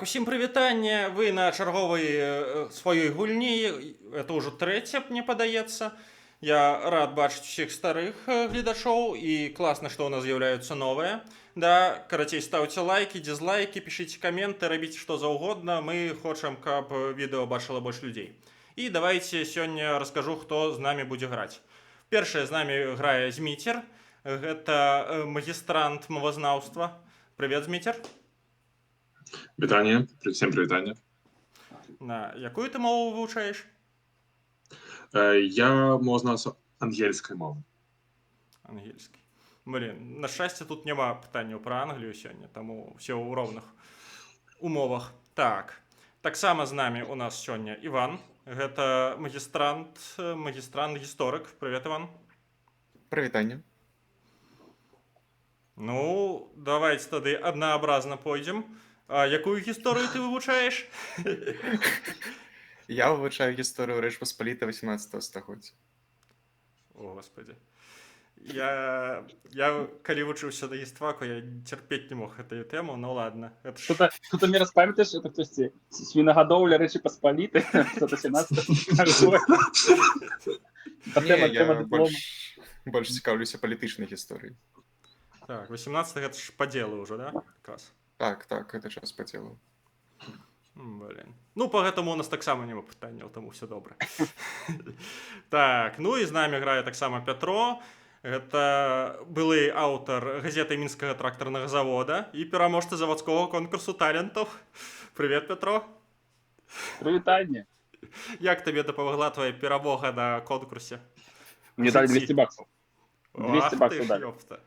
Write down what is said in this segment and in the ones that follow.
Усім прывітанне, вы на чарговай сваёй гульні, это ўжо трэця, мне падаецца. Я рад бачыць усіх старых гледачоў і класна, што ў нас з'яўляюцца новыя. Да, карацей, ставце лайки, дизлайки, пішыце каменты, рабіце што заўгодна. Мы хочам, каб відэо бачыла больш людзей. І давайте сёння раскажу, хто з намі будзе граць. Першае з намі грае Зміцер. Гэта магістрант мовазнаўства. Привет, Зміцер. Вітання, всім привітання. На якую ти мову вивчаєш? Я мовознавця ангельської мови. Ангельський. Блін, на щастя, тут нема питання про Англію сьогодні, тому все у ровних умовах. Так само з нами у нас сьогодні Іван. Гэта магістрант-гісторик. Привіт, Іван. Привітання. Ну, давайте тоді однообразно пойдем. А якую гісторію ти вивчаєш? Я вивчаю історію Речі Посполітої 18 стагоддя. О, господи. Я коли вучился до естфаку, я терпеть не мог эту тему, ну ладно. Что-то мне распамятаешь, это, то есть, свиногодовля Речи Посполитой, что-то 17 Ні, я більш цікавлюся політичною історією. Так, 18 это ж по делу уже, да? Как раз. Так, це час по ділу. Блин. Ну, поэтому у нас так само нема питання, тому все добре. Так, ну і з нами грає так само Петро. Это былый аўтар газеты Мінскага трактарнага завода і пераможца заводского конкурсу талентов. Привет, Петро. Привитание. Як табе дапамагла твоя перамога на конкурсе? Мне дали 200 баксов. 200 Ах ты баксов ж, дали. ёпта.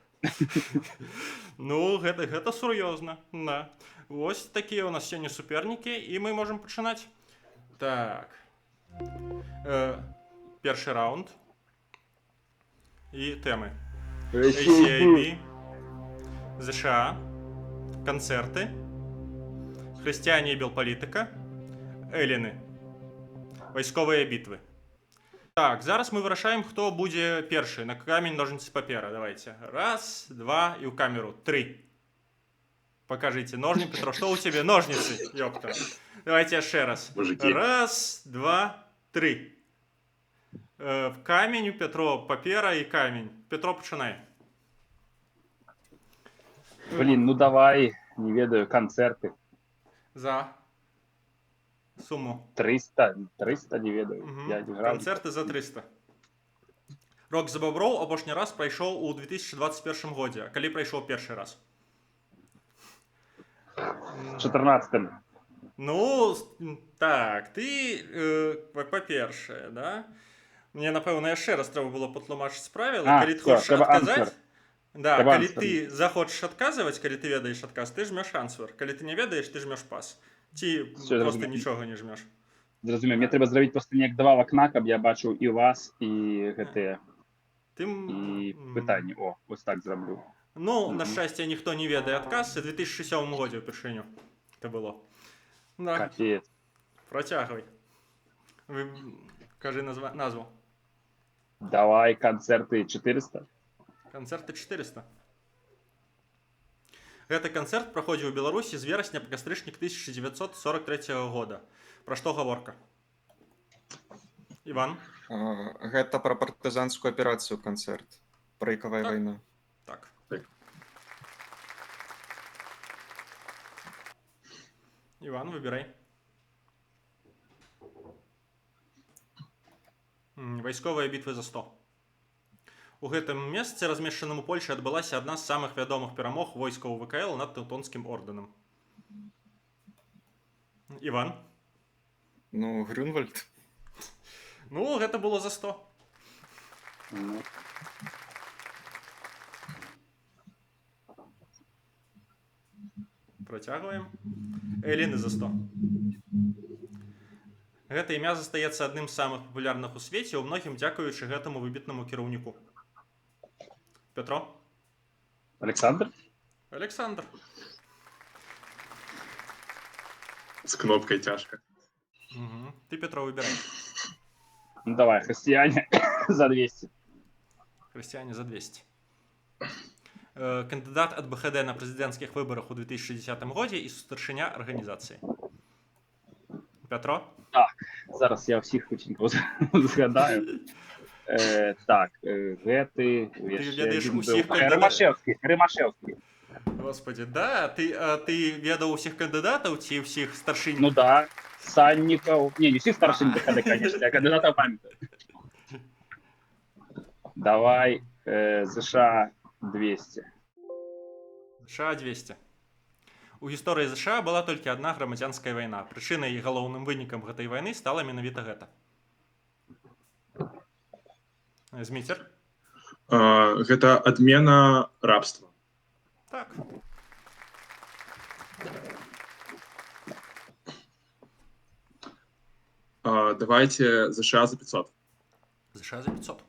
Ну, гэта сур'ёзна, да. Вось такія у нас сёння супернікі, і мы можам пачынаць. Так. Першы раунд. І тэмы. ACAB, ЗША, канцэрты, хрысціяне і белпалітыка, элліны, вайсковыя бітвы. Так, зараз мы вырашаем, хто будзе першы. На камень, ножницы, папера. Давайте. Раз, два, и в камеру. 3. Покажите. Ножницы, Петро, что у тебя? Ножницы, ёпта. Давайте еще раз. Мужики. Раз, два, 3. В камень у Петро папера и камень. Петро, починай. Блин, ну давай, не ведаю, концерты. За сумму. 300 не ведаю. Угу. Я не грав. Концерты за 300. Рок за боброў апошні раз прайшоў у 2021 годзе. А калі прайшоў першы раз? В 14-м. Ну, так, ты, па-першае, да? Мне, напэўна, яшчэ раз трэба было патлумачыць правіла. Калі ты хочаш адказаць... Да, калі ты захочаш адказваць, калі ты ведаеш адказ, ты жмеш ансвер. Калі ты не ведаеш, ты жмеш пас. Ці просто нічога не жмеш. Зразумею, мне трэба зрабіць просто неяк два вакна, каб я бачыў і вас, і гэтыя, і пытанні. О, вось так зраблю. Ну, на шчасце, ніхто не ведае адказ. У 2007 годзе ўпершыню это было. Да. Капец. Працягвай. Кажы назву. Давай концерты 400. Канцэрты 400. Гэты канцэрт праходзіў у Беларусі з верасня па кастрычнік 1943 года. Пра што гаворка? Іван? Гэта пра партызанскую аперацыю канцэрт. Прайкавая вайна. Так. Іван, выбірай. Вайсковыя бітвы за 100. У гэтым месцы, размешчаным у Польшы, адбылася адна з самых вядомых перамог войскаў ВКЛ над Тэўтонскім ордэнам. Іван? Ну, Грюнвальд. Ну, гэта было за 100. Ну. Працягваем. Элліны за 100. Гэта імя застаецца адным з самых папулярных у свеце, у многім дзякуючы гэтаму выбітнаму кіраўніку. Петро? Александр? Александр. С кнопкой тяжко. Угу. Ты, Петро, выбирай. Ну давай, христиане за 200. Христиане за 200. Кандидат ад БХД на прэзідэнцкіх выбарах у 2010 годзе і старшыня арганізацыі. Пятро? Зараз я ўсіх хуценька згадаю. Так, гэты... ведаеш усіх Рымашэўскі. Господи, да? Ты ведаў усіх кандыдатаў ці ўсіх старшынь? Ну да, Саннікаў. Не ўсіх старшынь БХД, конечно, а кандыдатаў памятаю. Давай ЗША 200. ЗША 200. У гісторыі ЗША была толькі адна грамадзянская вайна. Прычынай і галоўным вынікам гэтай вайны стала менавіта гэта. Зміцер? Гэта адмена рабства. Так. Давайте ЗША за 500. ЗША за 500.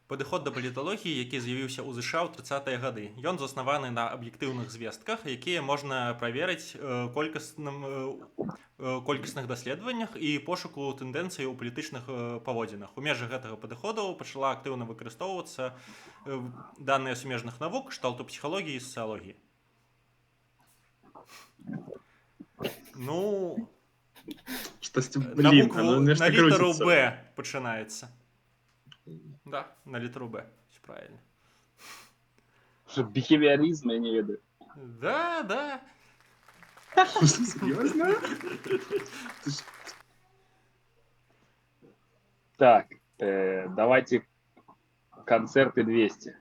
Падыход да паліталогіі, які з'явіўся ў ЗША ў 30-е гады. Ён заснаваны на аб'ектыўных звестках, якія можна праверыць колькасных даследаваннях і пошуку тэндэнцый у палітычных паводзінах. У межах гэтага падыходу пачала актыўна выкарыстоўвацца даныя сумежных навук, кшталту псіхалогіі і сацыялогіі. Ну, на літару Б пачынаецца. Да, на літеру Б. Все правильно. Что, бихевиоризм, я не ведаю. Да, да. Серьезно? Так, давайте концерты 200.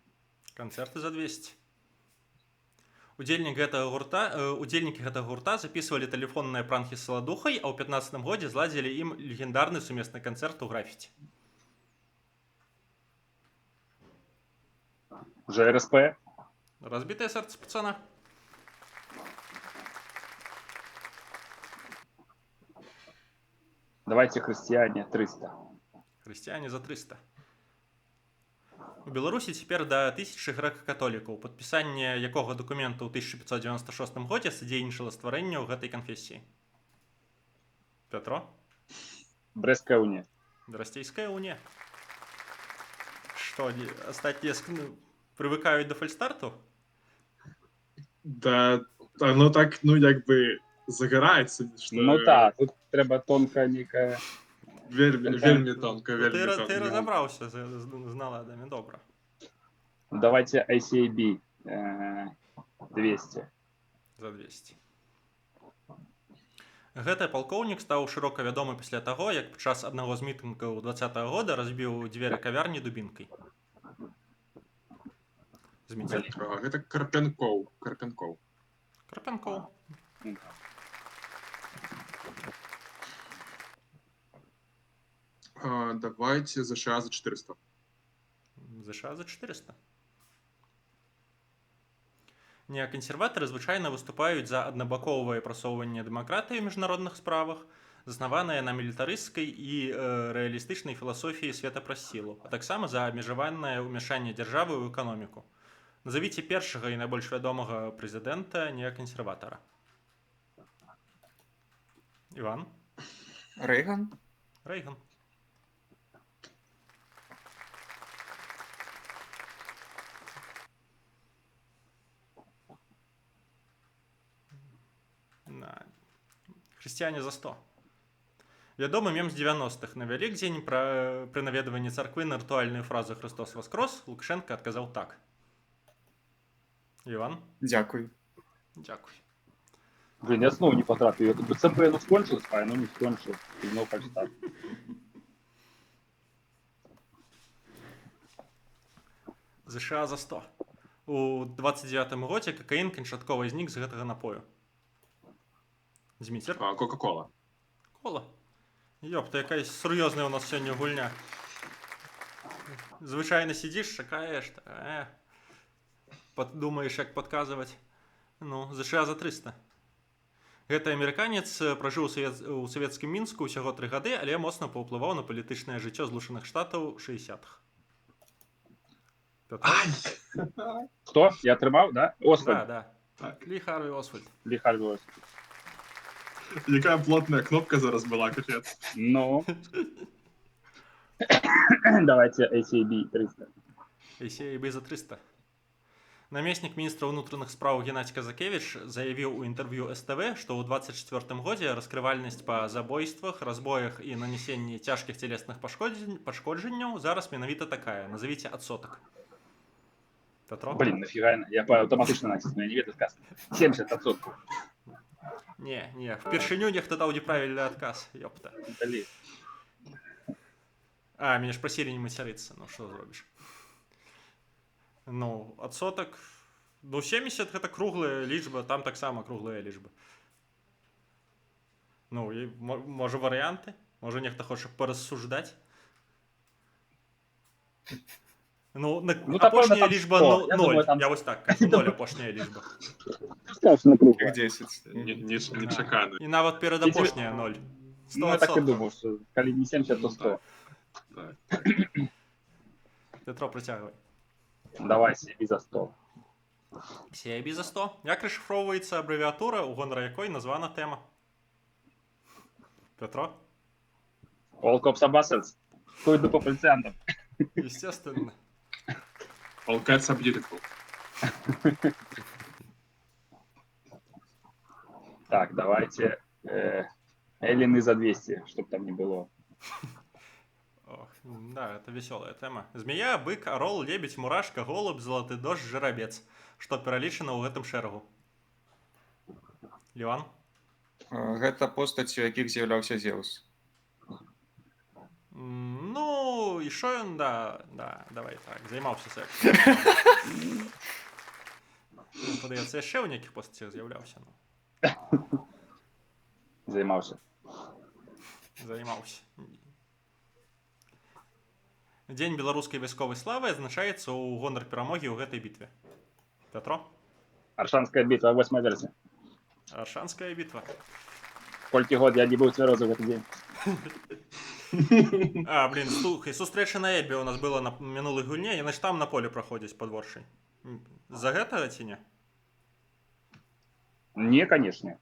Концерты за 200. Удзельнікі гэтага гурта записывалі тэлефонныя пранкі з саладухай, а ў 15-м годзе зладзілі ім легендарны сумесны канцэрт у графіці. ЖРСП. Разбитое сердце пацана. Давайте христиане 300. Хрысціяне за 300. У Беларусі цяпер да 1000 грэка-католікаў, падпісанне якога дакумента ў 1596 годзе садзейнічала стварэнню гэтай канфесіі. Пятро? Брестская уния. Расцейская уния. Что, остатние привыкают до фальстарту? Да, оно так, ну, як бы загорається. Що... Ну так, тут треба тонка некая... Вельми тонко, вельми тонко. Ты разобрался з наладами, добро. Давайте ICAB 200. За 200. Гэты палкоўнік стаў шырока вядомы пасля таго, як падчас аднаго з мітынгаў 20-го года разбіў дзверы кавярні дубінкай. Зміцер. Гэта Карпянкоў. Карпянкоў. Давайте ЗША за 400. ЗША за 400. Неакансерватары звычайна выступаюць за аднабаковае прасоўванне дэмакратыі ў міжнародных справах, заснаванае на мілітарысцкай і рэалістычнай філасофіі света праз сілу, а таксама за абмежаванае ўмяшанне дзяржавы ў эканоміку. Назавіце першага і найбольш вядомага прэзідэнта неакансерватара. Іван? Рэйган? Рэйган. Хрысціяне за 100. Вядомы мем з 90-х. На Вялікдзень пры наведванні царквы на рытуальную фразу «Христос воскрос» Лукашенко адказаў так. Іван? Дзякуй. Дзякуй. Блин, я снова не потрапил. Я ЦП оно скончилось, а оно не скончилось. И снова как так. ЗША за 100. У 29-м годзе какаін канчаткова знік з гэтага напою. Зміцер? Кока-кола. Кола? Ёпта, якая сур'ёзная у нас сёння гульня. Звычайна сидзіш, чакаеш, думаеш, як падказваць. Ну, ЗША за 300. Гэты амерыканец пражыў у савецкім Мінску ўсяго 3 гады, але моцна паўплываў на палітычнае жыццё Злучаных Штатаў 60-х. Кто? Я атрымаў, да? Освальд. Да, да. Лі Харві Освальд. Лі Харві Освальд. Якая плотная кнопка зараз была, капец. Ну. Давайте ACAB 300. І сеяй за 300. Намеснік міністра ўнутраных спраў Геннадзь Казакевич заявіў у інтэрв'ю СТВ, што ў 24 годзе раскрывальнасць па забойствах, разбоях і нанесенні цяжкіх целесных пашкоджанняў зараз менавіта такая. Назовіце адсотак. Петро? Блин, нафига, я по автоматично натисну, я не веду отказ. 70%. Не, впершыню нехта даў неправільны адказ, ёпта. Блин. А, мяне ж прасілі не мацярыцца, ну што зробіш? Ну, адсотак... Ну, 70 гэта круглая лічба, там таксама круглая лічба. Ну, і, можа, варыянты? Можа, нехта хоча парассуждаць? Ну, апошняя лічба 0. Я вось так кажу, 0 апошняя лічба. Скажешь на круг. Як 10. Нечакано. І нават перад апошняя 0. 100%. Ну, я так и думал, что коли не 70, то 100. Так. Петро, працягвай. Давай себе за 100. CIB за 100. Як расшифроўваецца абрэвіатура, у гонар якой названа тэма? Петро? All cops are bastards. Кто иду по полициантам? Естественно. All cats are beautiful. Так, давайте Эллины за 200, чтоб там не было. Ох, да, это веселая тема. Змея, бык, орол, лебедь, мурашка, голубь, золоты дождь, жерабец. Што пералічана ў гэтым шэрагу? Леван? Гэта постаць, у якіх з'яўляўся Зеус. Ну, і що ён, да, давай так, займаўся сексом. Падаецца, яшчэ ў нейкіх постацях з'яўляўся. Займаўся. Дзень беларускай вайсковай славы адзначаецца ў гонар перамогі ў гэтай бітве. Петро? Аршанская битва, 8 версия. Аршанская бітва. Колькі год я не быў цвярозы в этот день. А, блин, слухай, сустрэча на Эбе у нас была на мінулай гульне, яны ж там на поле праходзяць падворшай. За гэта ці не? Не, конечно.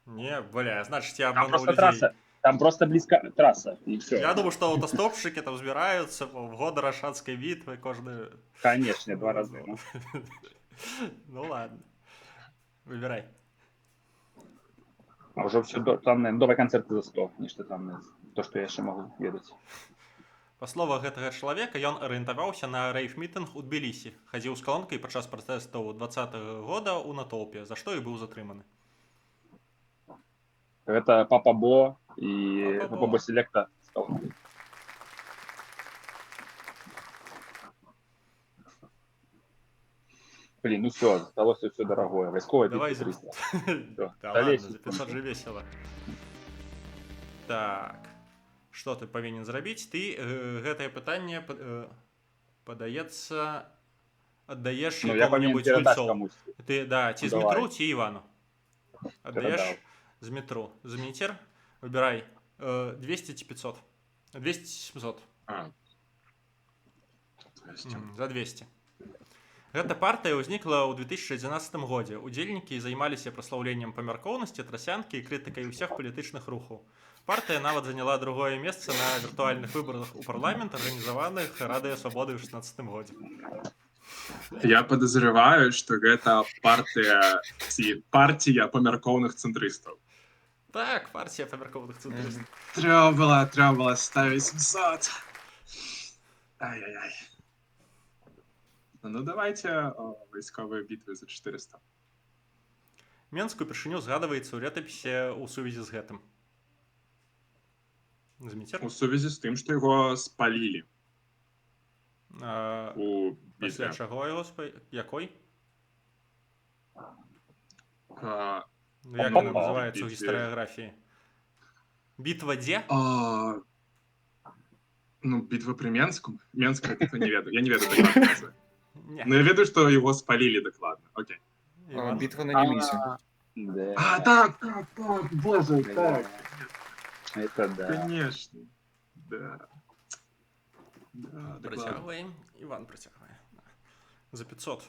Не, бля, значит, я Там обманул просто людей. трасса. Там просто близко трасса, и все. Я думаю, что автостопщики там збираются в годы Аршанской битвы каждую... Конечно, 2 раза. Ну. Ну ладно. Выбирай. А уже все, там, наверное, новые концерты за 100. Нечто там, то, что я еще могу ведать. Па словах гэтага чалавека, ён арыентаваўся на рэйф-мітынг у Тбілісі. Хадзіў з калонкай падчас пратэстаў 20-го года ў натоўпе, за што і быў затрыманы. Это Папа Бо и Папа Бо Селекта. Блин, ну все, осталось все дорогое. Войсковое Давай битва за... 300. Да Да ладно, лезь. за 500 же весело. Так. Што ты павінен зрабіць? Ты гэтае пытанне падаецца аддаеш Ну, я павінен якому-небудзь передать гульцоў. кому-то. Ты, да, ці з Давай. метру, ці Івану. Аддаеш Передал. з метру. Змітер, выбірай 200 ці 500. 200 ці 700. А. 200. За 200. Гэта партыя ўзнікла ў 2011 годзе. Удзельнікі займаліся праслаўленнем памяркоўнасці, трасянкі і крытыкай усіх палітычных рухаў. Партыя нават заняла другое месца на віртуальных выбарах у парламент, арганізаваных Радыё Свабоды ў 16 годзе. Я подозреваю, что гэта партия памяркоўных цэнтрыстаў. Так, партія памяркоўных цэнтрыстаў. Треба было ставить 700. Ай-яй-яй. Ну давайте войсковые битвы за 400. Менск упершыню згадваецца ў летапісе ў сувязі з гэтым. Зміцер? У сувязі з тым, што яго спалілі у Пасля бітве. чаго яго якой? А, Як ну, яна называецца ў бітве. гістарыяграфіі? Бітва дзе? Ну, битва при Менском. Менская битва не ведаю. Я не ведаю докладно назвы. Не. Но я ведаю, что его спалили докладно. Окей. Іван? Бітва на Немісі. Да. Так, боже, Да. Это да. Конечно. Да. Да, докладно. Працягваем. Іван працягвае. За 500.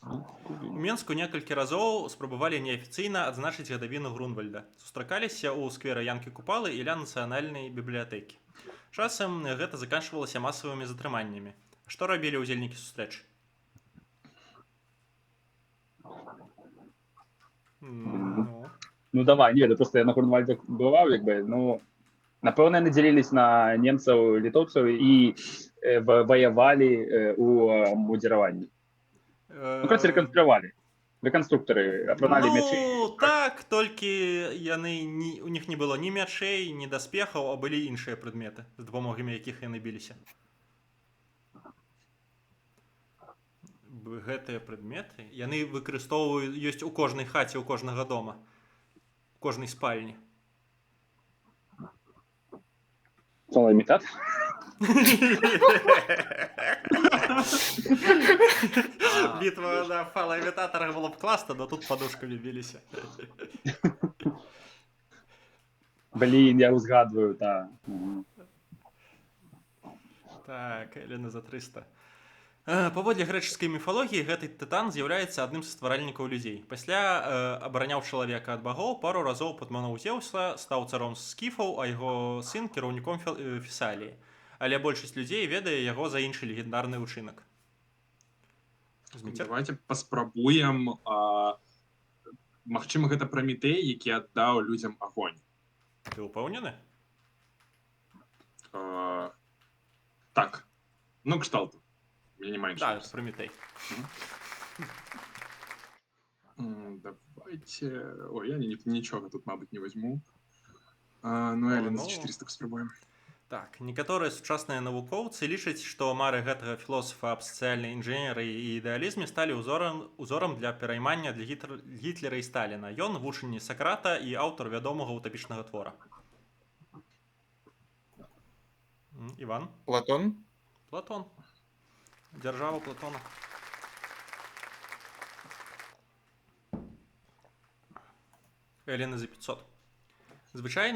У Менску некалькі разоў спрабавалі неафіцыйна адзначыць гадавіну Грунвальда. Сустракаліся ў сквера Янкі Купалы і ля нацыянальнай бібліятэкі. Часам гэта заканчвалася масавымі затрыманнямі. Што рабілі ўдзельнікі сустрэчы? Ну, Ну давай, ні, просто я на Хорнвальдах бываў, ну, напэўна, яны дзялілись на немцаў, літоўцаў і ваявалі у мудзіраванні. Ну, короче, рэканструктары апраналі мячы. Ну, так, толькі у них не было ні мячэй, ні даспехаў, а былі іншыя прадметы, з дапамогамі якіх яны біліся. Гэтыя прадметы, яны выкарыстоўваюць, ёсць у кожнай хаце, у кожнага дома, у кожнай спальні. Фаламітат? Бітва на фалаімітатарах было б класна, но тут падушкамі біліся. Блін, я узгадваю, так. Так, Елена за 300. Паводле грэчаскай міфалогіі, гэты тытан з'яўляецца адным з стваральнікаў людзей. Пасля абараняў чалавека ад багоў, пару разоў падмануў Зеўса, стаў царом скіфаў, а яго сын кіраўніком Фесаліі. Але большасць людзей ведае яго за іншы легендарны ўчынак. Давайте паспрабуем. Магчыма, гэта Прамітэй, які аддаў людзям агонь. Ты ўпэўнены? Так. Ну, кшталту. Мне не менше. Так, Прамітэй. Давайте... Ой, я нічога тут, мабуть, не возьму. Ну, Елена, за 400 спробуем. Так, некаторыя сучасныя навукоўцы лічаць, што мары гэтага філосафа аб сацыяльнай інжынерыі і ідэалізме сталі узорам для пераймання для Гітлера і Сталіна. Ён вучань Сакрата і аўтар вядомага утапічнага твора. Іван? Платон? Платон. Дзяржава Платона. Елена за 500. Звычай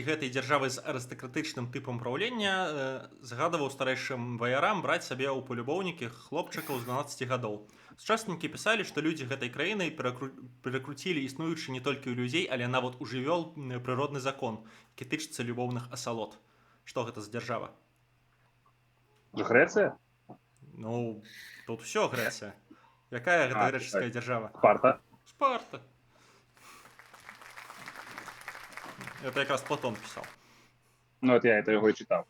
гэтай дзяржавы з арыстакратычным тыпам праўлення загадаваў старэйшым ваярам браць сабе ў палюбоўнікі хлопчыкаў з 12 гадоў. Сучаснікі пісалі, што людзі гэтай краіны перакруцілі існуючы не толькі ў людзей, але нават у жывёл прыродны закон, які тычыцца любоўных асалод. Што гэта за дзяржава? Грэцыя? Ну, тут усё Грэцыя. Якая гэта грэчаская дзяржава? Спарта. Спарта. Это якраз Платон пісаў. Ну, от я это яго і чытаў.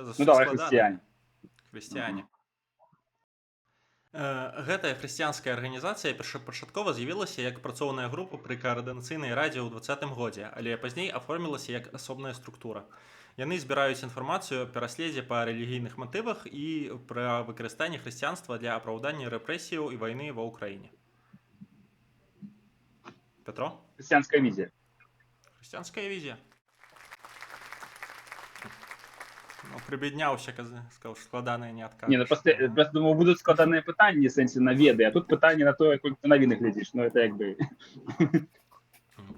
Ну, давай, хрысціяне. Хрысціяне. Гэтая хрысціянская арганізацыя першапачаткова з'явілася як працоўная група пры каардынацыйнай радзе ў 20-м годзе, але пазней аформілася як асобная структура. Яны збіраюць інфармацыю аб пераследзе па рэлігійных матывах і пра выкарыстанне хрысціянства для апраўдання рэпрэсіяў і вайны ва ўкраіне. Петро? Хрысціянская візія. Хрысціянская візія. Ну, прибідняўся, сказаў, складаныя не адкажаш. Не, ну просто думаю, будуць складаныя пытанні, в сэнсе на веды, а тут пытанне на тое, колькі ты навіны глядзіш. Ну, это як бы...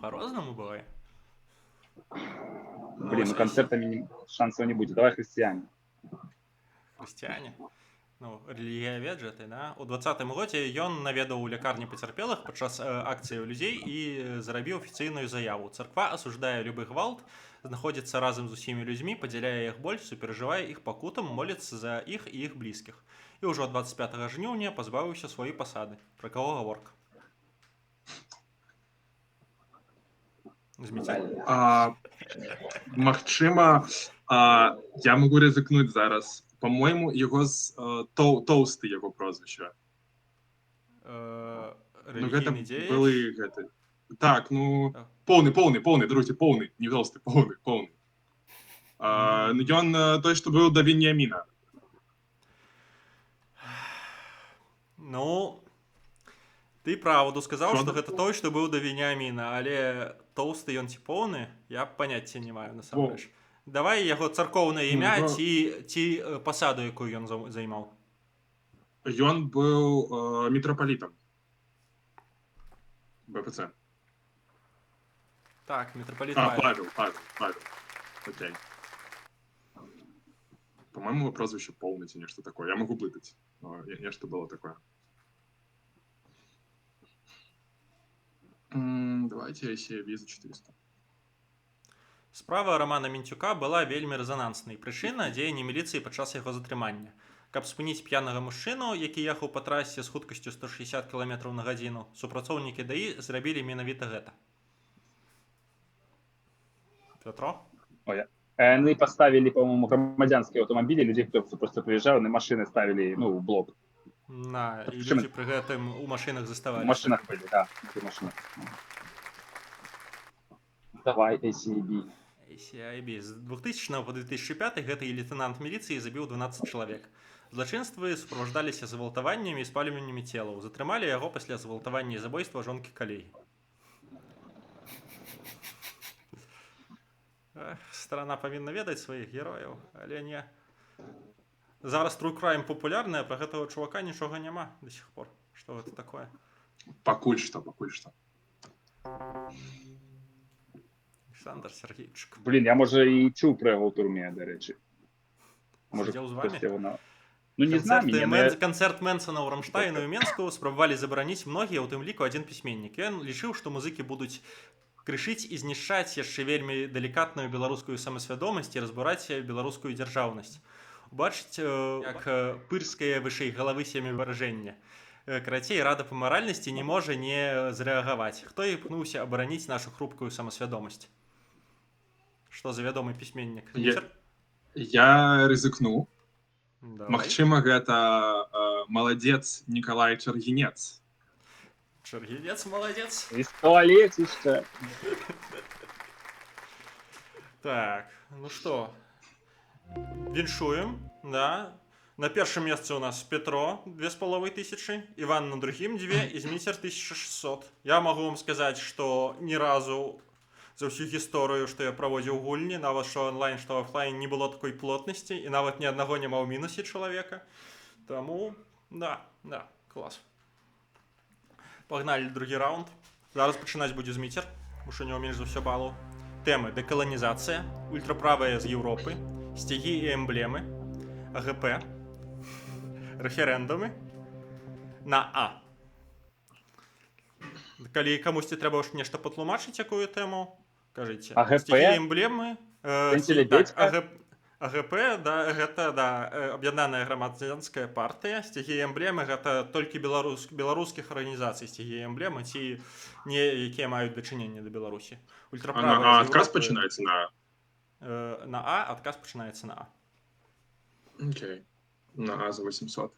По-рознаму бывае. Блин, ну концертами шансов не будет. Давай христиане. Хрысціяне. Ну, рэлігіявед жа ты, да? У 20-м годзе ён наведаў у лякарні пацярпелых падчас акцыі людзей і зарабіў афіцыйную заяву. Царква асуждае любы гвалт, знаходзіцца разам з усімі людзьмі, падзяляе іх боль, суперажывае іх пакутам, моліцца за іх і іх блізкіх. І ўжо 25 жніўня пазбавіўся сваёй пасады. Пра каго гаворка? Магчыма, я могу ризикнуть зараз. По-моему, яго Тоўсты яго прозвішча. Рэлігійны дзеяч? Былы гэты. Так, ну, поўны, друзі, поўны, не Тоўсты, поўны. Ён той, што быў да Веніаміна. Ну, ты правду сказаў, што гэта той, што быў да Веніаміна, але Тоўсты ён ці поўны, я паняцця не маю насамрэч. Давай яго царкоўнае імя ці пасаду, якую ён займаў. Ён быў мітрапалітам. БПЦ. Так, мітрапаліт Павел. Окей. По-моему, его прозвище полный, ці нешта такое. Я могу блытаць. Нешта было такое. Давайте я себе визу 400. Справа Романа Мінцюка была вельмі рэзананснай. Прычына дзеянні міліцыі падчас яго затрымання. Каб спыніць п'янага мужчыну, які ехаў па трасе з хуткасцю 160 км на гадзіну, супрацоўнікі ДАІ зрабілі менавіта гэта. Петро? Они поставили, по-моему, громадянские автомобили, людей, кто просто приезжал, на машины ставили, ну, в блок. На, і Причым- людзі пры гэтым у машынах В заставаліся. машинах были, да, в машинах. Давай, ACAB. ACIB. З 2000 по 2005 гэты лейтенант міліцыі забіў 12 чалавек. Злачынствы суправаждаліся згвалтаваннямі і спальваннямі целаў. Затрымалі яго пасля згвалтавання і забойства жонкі калегі. Страна павінна ведаць сваіх герояў, але не. Зараз True Crime папулярная, пра гэтага чувака нічога няма до сих пор. Што гэта такое? Покуль что. Александр Сергійчик. Блин, я, може, і чув про його в турмі, до речі. Сидів з вами? хтось його Ну, не знаю, Канцэрт Мэнсона ў Рамштайну і Менску спрабавалі забараніць многія, у тым ліку адзін пісьменнік. Ён лічыў, што музыкі будуць крышыць і знішчаць яшчэ вельмі далікатную беларускую самасвядомасць і разбураць беларускую дзяржаўнасць. Убачыць, як пырскае вышэй галавы семя выражэння. Карацей, рада па маральнасці не можа не зрэагаваць. Хто і пнуўся абараніць нашу хрупкую самасвядомасць? Што за вядомы пісьменнік? Я рызыкну. Давай. Магчыма, гэта маладзец Нікалай Чаргінец. Чаргінец, маладзец. Из туалетища. Так, ну што, віншуем, да. На першым месцы у нас Петро 2500, Іван на другім 2 і Зміцер 1600. Я магу вам сказаць, што ні разу за ўсю гісторыю, што я праводзіў гульні, нават што онлайн, што офлайн, не было такой плотнасці, і нават ні аднаго няма ў мінусе чалавека. Таму, да, клас. Пагналі другі раунд. Зараз пачынаць будзе Зміцер, уж у него менш за ўсё балаў. Тэмы: дэкаланізацыя, ультраправыя з Еўропы, сцягі і эмблемы, АГП, рэферэндумы на А. Калі камусьці трэба ж нешта патлумачыць, якую тэму, кажыце. АГП? Сцягі і эмблемы. Пенсілебецька? АГП, да, гэта, аб'яднаная грамадзянская партыя. Сцягі і эмблемы гэта толькі беларускіх арганізацый сцягі і эмблемы, ці не якія маюць дачыненне да Беларусі. А адказ пачынаецца на А? На А, адказ пачынаецца на А. Окей. На А за 800.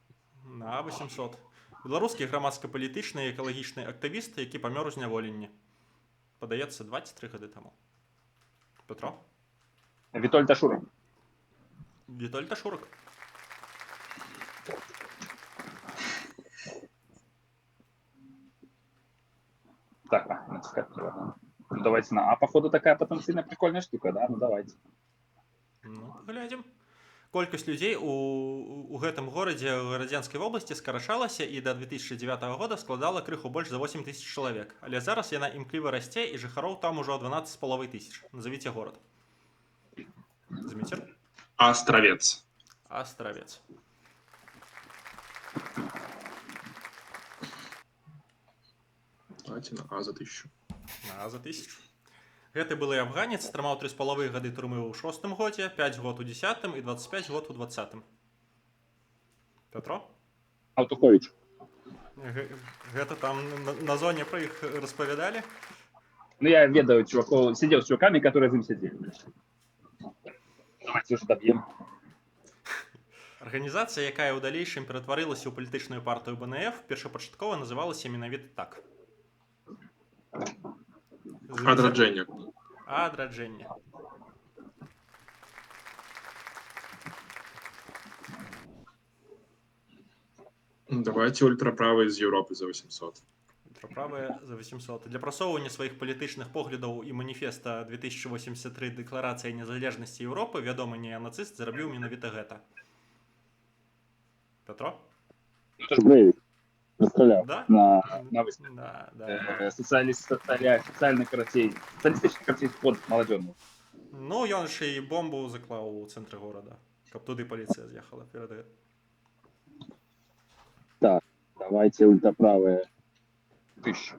На А 800. Беларускі грамадска-палітычны і экалагічны актывіст, які памёр у зняволенні. Падаецца, 23 гады таму. Петро? Вітольд Ашуров. Вітольд Ашурак. Так, натискать треба. Ну, давайте на А, походу, такая потенциально прикольная штука, да? Ну, давайте. Ну, глядзім. Колькасць людзей у гэтым горадзе Радзянскай вобласці скарачалася і да 2009 года складала крыху больш за 8 тысяч чалавек. Але зараз яна імкліва расце і жыхароў там ужо 12,5 тысяч. Назовіце горад. Зміцер? Астравец. Астравец. Давайте на А за 1000. На А за 1000. Гэты былы афганец трымаў 3,5 гады турмы ў 6-м годзе, 5 год у 10-м і 25 год у 20-м. Петро? Алтухович. Гэта там на зоне пра іх распавядалі? Ну, я ведаю чуваков, сидел с чуваками, которые за ним сидели. Давайте уже добьем. Арганізацыя, якая ў далейшым ператварылася ў палітычную партыю БНФ, першапачаткова называлася менавіта так. Адраджэнне. Адраджэнне. Давайте ультраправые з Європи за 800. Ультраправыя за 800. Для прасоўвання сваіх палітычных поглядаў і маніфеста 2083 Дэкларацыя незалежнасці Еўропы вядомы неанацыст зарабіў менавіта гэта. Петро? Это же Брейвик. Расстрелял. Да? На выставке. Да. Социальный каратей. Социалистический каратей под молодежный. Ну, ён ж і бомбу заклаў у цэнтры горада, каб туды паліцыя з'ехала перад гэтым. Так, давайте ультраправые 1000.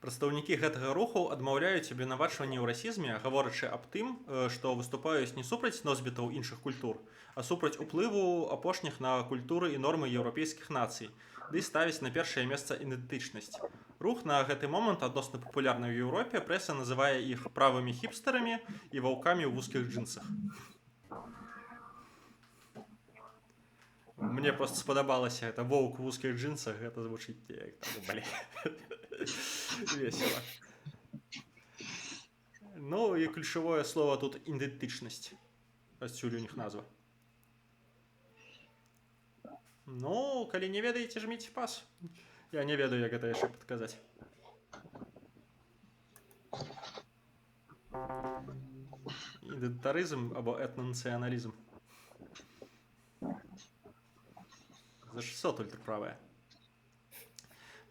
Прадстаўнікі гэтага руху адмаўляюць абвінавачванні ў расізме, гаворачы аб тым, што выступаюць не супраць носьбітаў іншых культур, а супраць уплыву апошніх на культуры і нормы еўрапейскіх нацый, ды ставіць на першае месца ідэнтычнасць. Рух на гэты момант адносна папулярны ў Еўропе, прэса называе іх правымі хіпстарамі і ваўкамі ў вузкіх джинсах. Мне просто спадабалася гэта воўк у вузкіх джинсах, гэта звучыць як весело. Ну і ключавое слово тут ідэнтычнасць. Адсюль у них назва. Ну, калі не ведаеце, жміце пас. Я не ведаю, як гэта яшчэ падказаць. Ідэнтарызм або этнанацыяналізм. За 600 ультраправая.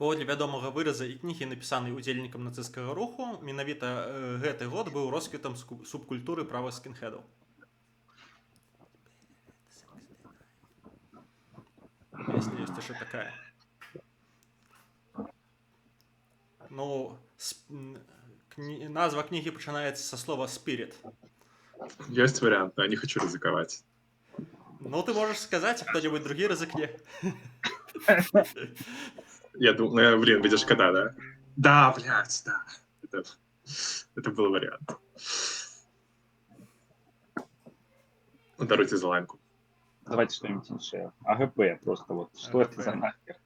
Паводле вядомага выраза і кнігі, напісанай удзельнікам нацысцкага руху, менавіта гэты год быў росквітам субкультуры правых скінхедаў. Песня есть еще такая. Ну, назва книги начинается со слова «spirit». Есть вариант, но я не хочу ризиковать. Ну, ты можешь сказать, а кто-нибудь другой ризыкне. Я думаю, блин, видишь, когда, да? Да, блядь, да. Это был вариант. Даруйте за лаймку. Давайте что-нибудь іншее. АГП просто вот. Что АГП. это за нахер?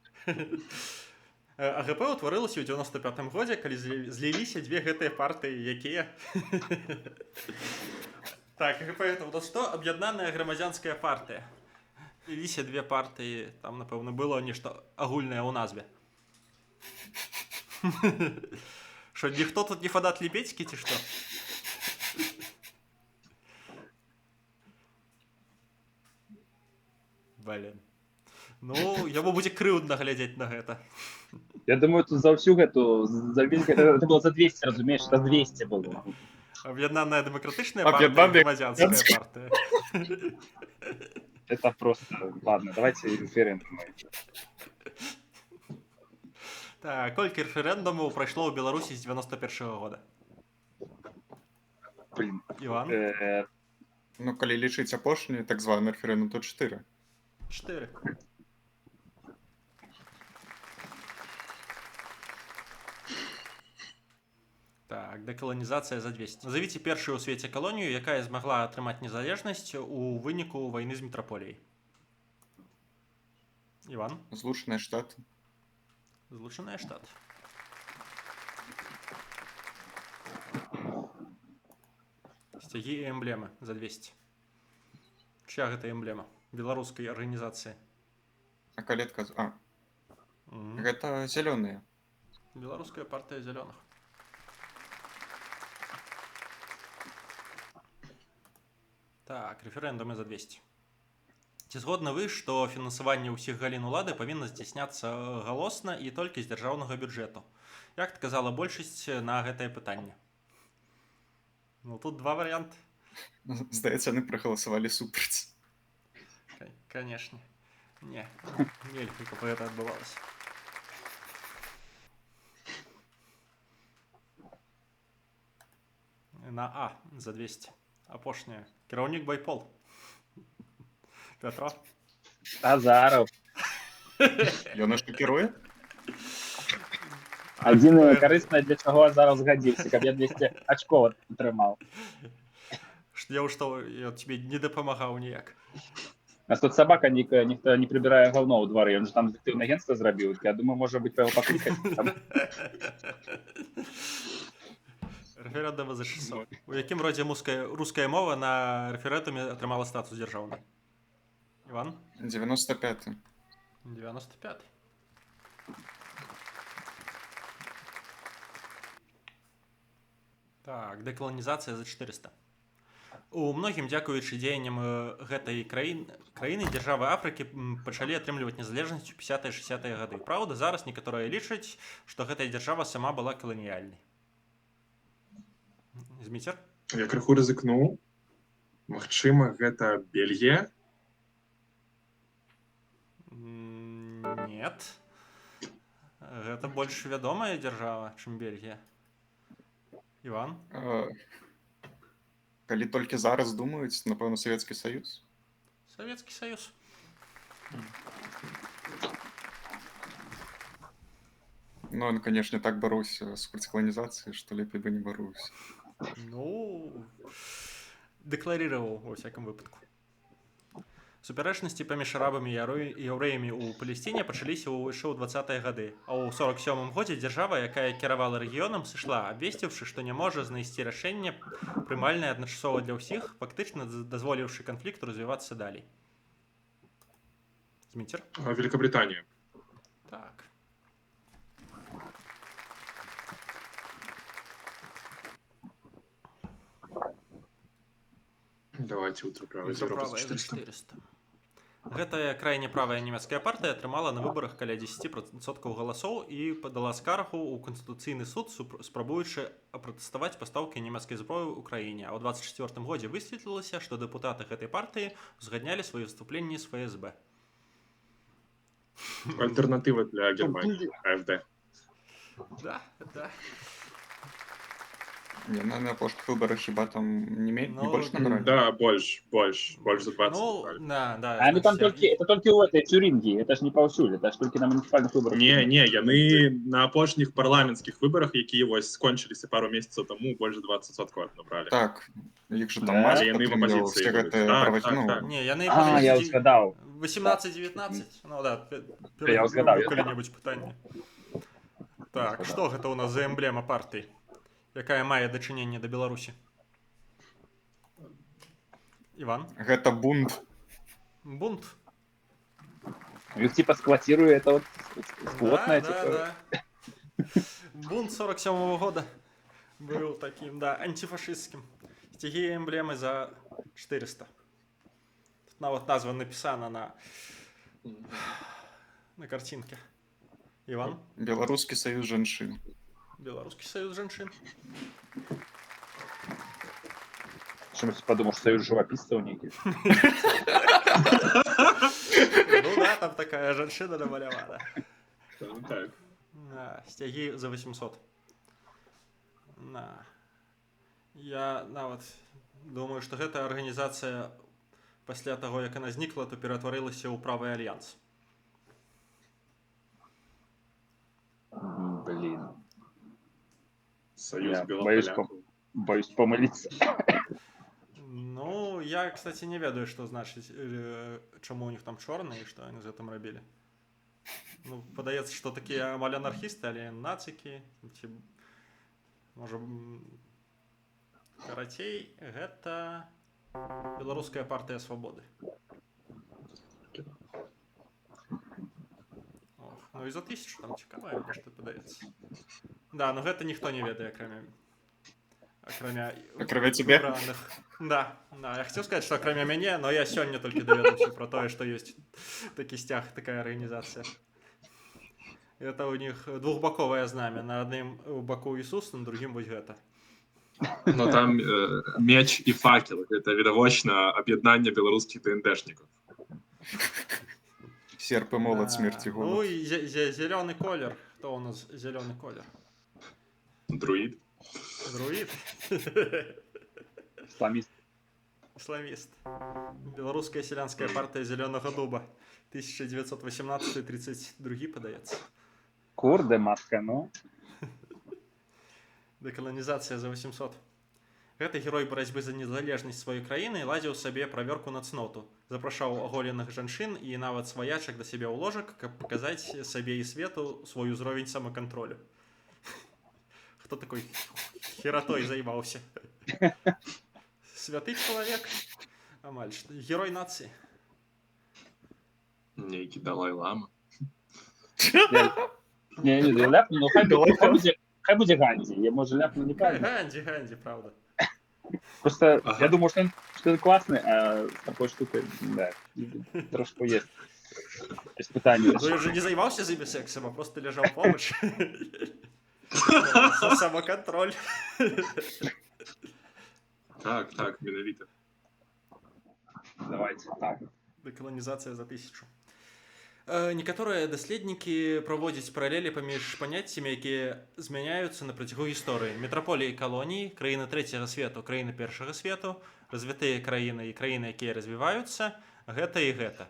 АГП ўтварылася ў 95-м годзе, калі зліліся дзве гэтыя партыі, якія... Так, АГП это вот што? Аб'яднаная грамадзянская партыя. Зліліся две партыі, там, напэўна, было нешта агульнае ў назве. Што, ніхто тут не фанат Лебедзькі, ці што? Блин. Ну, яму будзе крыўдна глядзець на гэта. Я думаю, тут за всю эту, это было за 200, разумеешь, это 200 было. Аб'яднаная дэмакратычная партыя, Аб'яднаная грамадзянская партыя. Это просто, ладно, давайте референдум. Так, колькі рэферэндумаў прайшло ў Беларусі з 91-го года? Блин. Іван? Ну, калі лічыць апошні, так званы рэферэндум, то 4. 4. Так, дэкаланізацыя за 200. Назовіце першую ў свеце калонію, якая змагла атрымаць незалежнасць у выніку вайны з метраполіяй. Іван? Злучаныя Штаты. Злучаныя Штаты. Сцягі і эмблемы за 200. Чия гэта эмблема? Беларускай арганізацыі. А калі адказу? Гэта зялёныя. Беларуская партыя зялёных. Так, рэферэндумы за 200. Ці згодны вы, што фінансаванне ўсіх галін улады павінна здзяйсняцца галосна і толькі з дзяржаўнага бюджэту? Як адказала большасць на гэтае пытанне? Ну, тут два варыянты. Здаецца, яны прагаласавалі супраць. Конечно. Не, нельга, каб гэта адбывалася. На А за 200. Апошняя. Кіраўнік Байпол. Петро? Азаров. Ён аж кіруе? Адзінае карыснае, для чаго Азаров згадзіўся, каб я 200 ачков атрымаў. Што я тебе не дапамагаў ніяк. У нас тут собака ніхто не прибирае говно ў двары, ён же там дэтэктыўнае агентство зрабіў. Я думаю, можа быць, яго паклікаць. Рэферэндум за 600. У якім родзе руская мова на рэферэндуме атрымала статус дзяржаўнай? Іван? 95. 95. Так, дэкаланізацыя за 400. У многім, дзякуючы дзеянням гэтай краіны, дзяржавы Афрыкі пачалі атрымліваць незалежнасць у 50-60-е гады. Праўда, зараз некаторыя лічаць, што гэтая дзяржава сама была каланіяльнай. Зміцер? Я крыху рызыкнуў. Магчыма, гэта Бельгія? Нет. Гэта больш вядомая дзяржава, чым Бельгія. Іван? Калі толькі зараз думаюць, напэўна, Савецкі Саюз. Савецкі Саюз. Ну, он, конечно, так бароўся супраць каланізацыі, што лепей бы не бароўся. Ну, дэкларировал, во всяком выпадку. Супярэчнасці паміж арабамі і яўрэямі ў Палесціне пачаліся ўжо ў 20-е гады, а ў 47-м годзе дзяржава, якая кіравала рэгіёнам, сышла, абвесціўшы, што не можа знайсці рашэнне прымальнае адначасова для ўсіх, фактычна дазволіўшы канфлікту развівацца далей. Зміцер? Великобритания. Так. Давайте ультраправая Ультраправая 400. 400. Гэтая крайне правая нямецкая партыя атрымала на выбарах каля 10% галасоў і падала скаргу ў Канстытуцыйны суд, спрабуючы апратэставаць пастаўкі нямецкай зброі ў краіне. А ў 24 годзе высветлілася, што дэпутаты гэтай партыі узгаднялі свае выступленні з ФСБ. Альтернатива для Германии. АФД. Да, да. Не, на апошніх выбарах хіба там не Ну, больш набралі? Да, больше за 20. Ну, набрали. да. А они там значит, только, это только у этой Тюрингии, это ж не паўсюль, это ж только на муніципальных выборах. Не, яны на апошніх парламенцкіх выбарах, якія вось скончыліся пару месяцаў таму, больше 20% набралі. Так, іх же Да? там Маск Яны в падтрымліваў, апозіцыі все будуць. гэтыя Так, праваці, так, ну, так. Не, яны А, я згадаў. 18-19. Ну да, Я згадаў, я калі-небудзь пытанне. Так, што гэта ў нас за эмблема партыі, якая мае дачыненне да Беларусі? Іван? гэта бунт. Бунт? Их типа сквотирует, это вот сквотное, Да, типа. да. Бунт 47-го года был таким, да, антифашистским. Сцягі эмблемы за 400. Тут нават назва напісана на картинке. Іван? Беларускі саюз жанчын. Беларускі саюз жанчын. Чему-то подумал, что союз живописцев некий. Ну да, там такая жанчына намалявана. Так. На, сцягі за 800. На. Я нават думаю, што гэта арганізацыя пасля таго, як яна знікла, то ператварылася ў правы альянс. Блин, Союз Я белополяков. боюсь помылиться. Ну, я, кстати, не ведаю, што значыць, чаму у них там чорны і што яны з гэтым рабілі. Ну, падаецца, што такія амаль анархісты, але нацыкі, ці, можа, карацей, гэта Беларуская партыя свабоды. Ох, ну і за 1000 там цікавае, мне што падаецца. Да, ну гэта ніхто не ведае, акрамя цябе? выбраных. Да, я хотел сказать, что кроме мяне, но я сёння только даведаўся про тое, что есть такі сцяг, такая организация. Это у них двухбаковое знамя. На одном боку Иисус, на другим вот гэта. Но там меч и факел. Это відавочна об'єднання белорусских ДНДшников. Серп і молот смерти Ну голод. и зеленый колер. Кто у нас зеленый колер? Друид. Друид. Исламист. Исламист. Белорусская селянская партия Зеленого дуба. 1918-32 подается. Курде, матка, ну. Деколонизация за 800. Гэта герой барацьбы за незалежнасць сваёй краіны ладзіў сабе праверку на цноту. Запрашаў аголеных жанчын і нават сваячак да сябе ў ложак, каб паказаць сабе і свету свой узровень самакантролю. Хто такой хератой займаўся? Святы чалавек? Амаль што. Герой нацыі. Нейкі Далай-лама. Не, ляпну, ну хай буде Ганді. Я, може, ляпну неправильно. Ганді, правда. Просто Ага. я думал, что он классный, а с такой штукой, да, трошку есть испытание. Ну, я же не займаўся з імі сексом, а просто лежаў побач. Самоконтроль. Так, менавіта. Давайте так. Деколонизация за 1000. Некаторыя даследнікі праводзяць паралелі паміж паняццямі, якія змяняюцца на працягу гісторыі. Метраполіі і калоніі, краіны трэцяга свету, краіны першага свету, развітыя краіны і краіны, якія развіваюцца, гэта і гэта.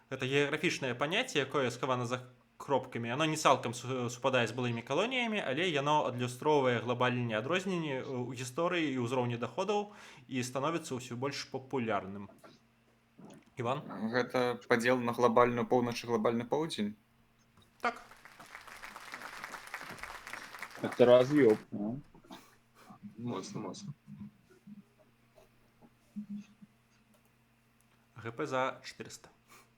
Гэта геаграфічнае паняцце, якое схавана за кропкамі. Яно не цалкам супадае з былымі калоніямі, але яно адлюстроўвае глобальныя адрозненні ў гісторыі і ўзроўні даходаў і становіцца ўсё больш папулярным. Іван? Гэта падзел на глобальную поўнач і глобальны поўдзень. Так. Это раз'ёб. Ну. Моцна. АГП за 400.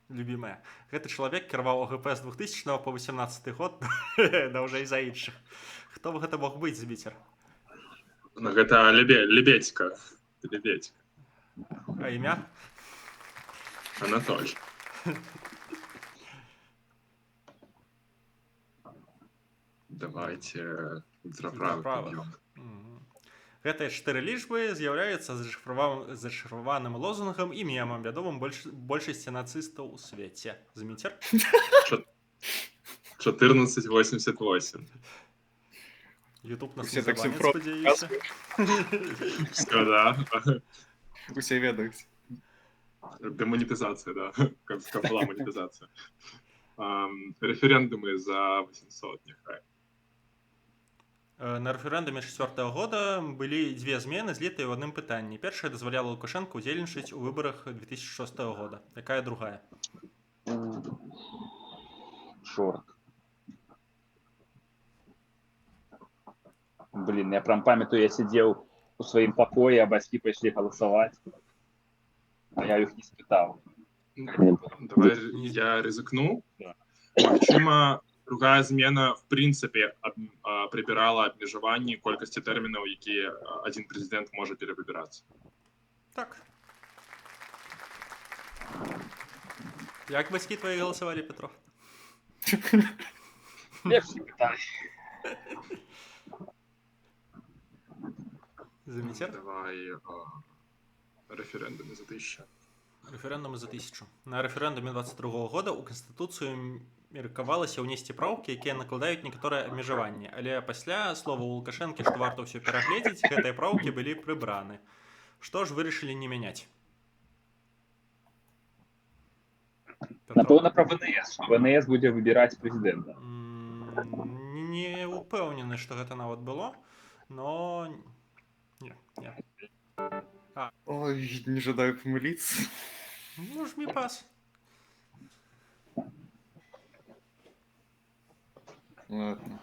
Любімая. Гэты чалавек кіраваў АГП з 2000 по 18 год, даўжэй за іншых. Хто б гэта мог быць, Зміцер? Ну, гэта Лебедька. Лебедька. А імя? Анатоль. Давайте ультраправы. Гэтыя 4 лічбы з'яўляюцца зашифраваным лозунгам і мемам, вядомым большасці нацыстаў у свеце. Зміцер? 1488. Ютуб нас Усе не так забанить, синхронно спадзяюся. Все, да. Усе ведаюць. Демонетизация, да. Как была монетизация. Референдумы за 800, нехай. На рэферэндуме 4-го года былі дзве змены, злітыя ў адным пытанні. Першая дазваляла Лукашэнку ўдзельнічаць у выбарах 2006 года. Якая другая? Чорт. Блин, я прям памятаю, я сидел у своим покое, а бацькі пришли голосовать, а я их не спытал. Давай я ризыкну. Магчыма, другая змена в прынцыпе прыбірала абмежаванні колькасці тэрмінаў, якія адзін прэзідэнт можа перавыбірацца. Так. Як бацькі твои голосовали, Петров? Лепш не пытай. Замітер? Давай референдумы за 1000. Рэферэндумы за 1000. На рэферэндуме 22 года ў Канстытуцыю меркавалася ўнесці праўкі, якія накладаюць некаторыя абмежаванні. Але пасля слова ў Лукашэнкі, што варта ўсё перагледзець, гэтыя праўкі былі прыбраны. Што ж вырашылі не мяняць? Напэўна, пра ВНС. ВНС будзе выбіраць прэзідэнта. Не упэўнены, што гэта нават было, но... Не. Ой, не жадаю памыліцца. Ну, жмі пас. Ладно.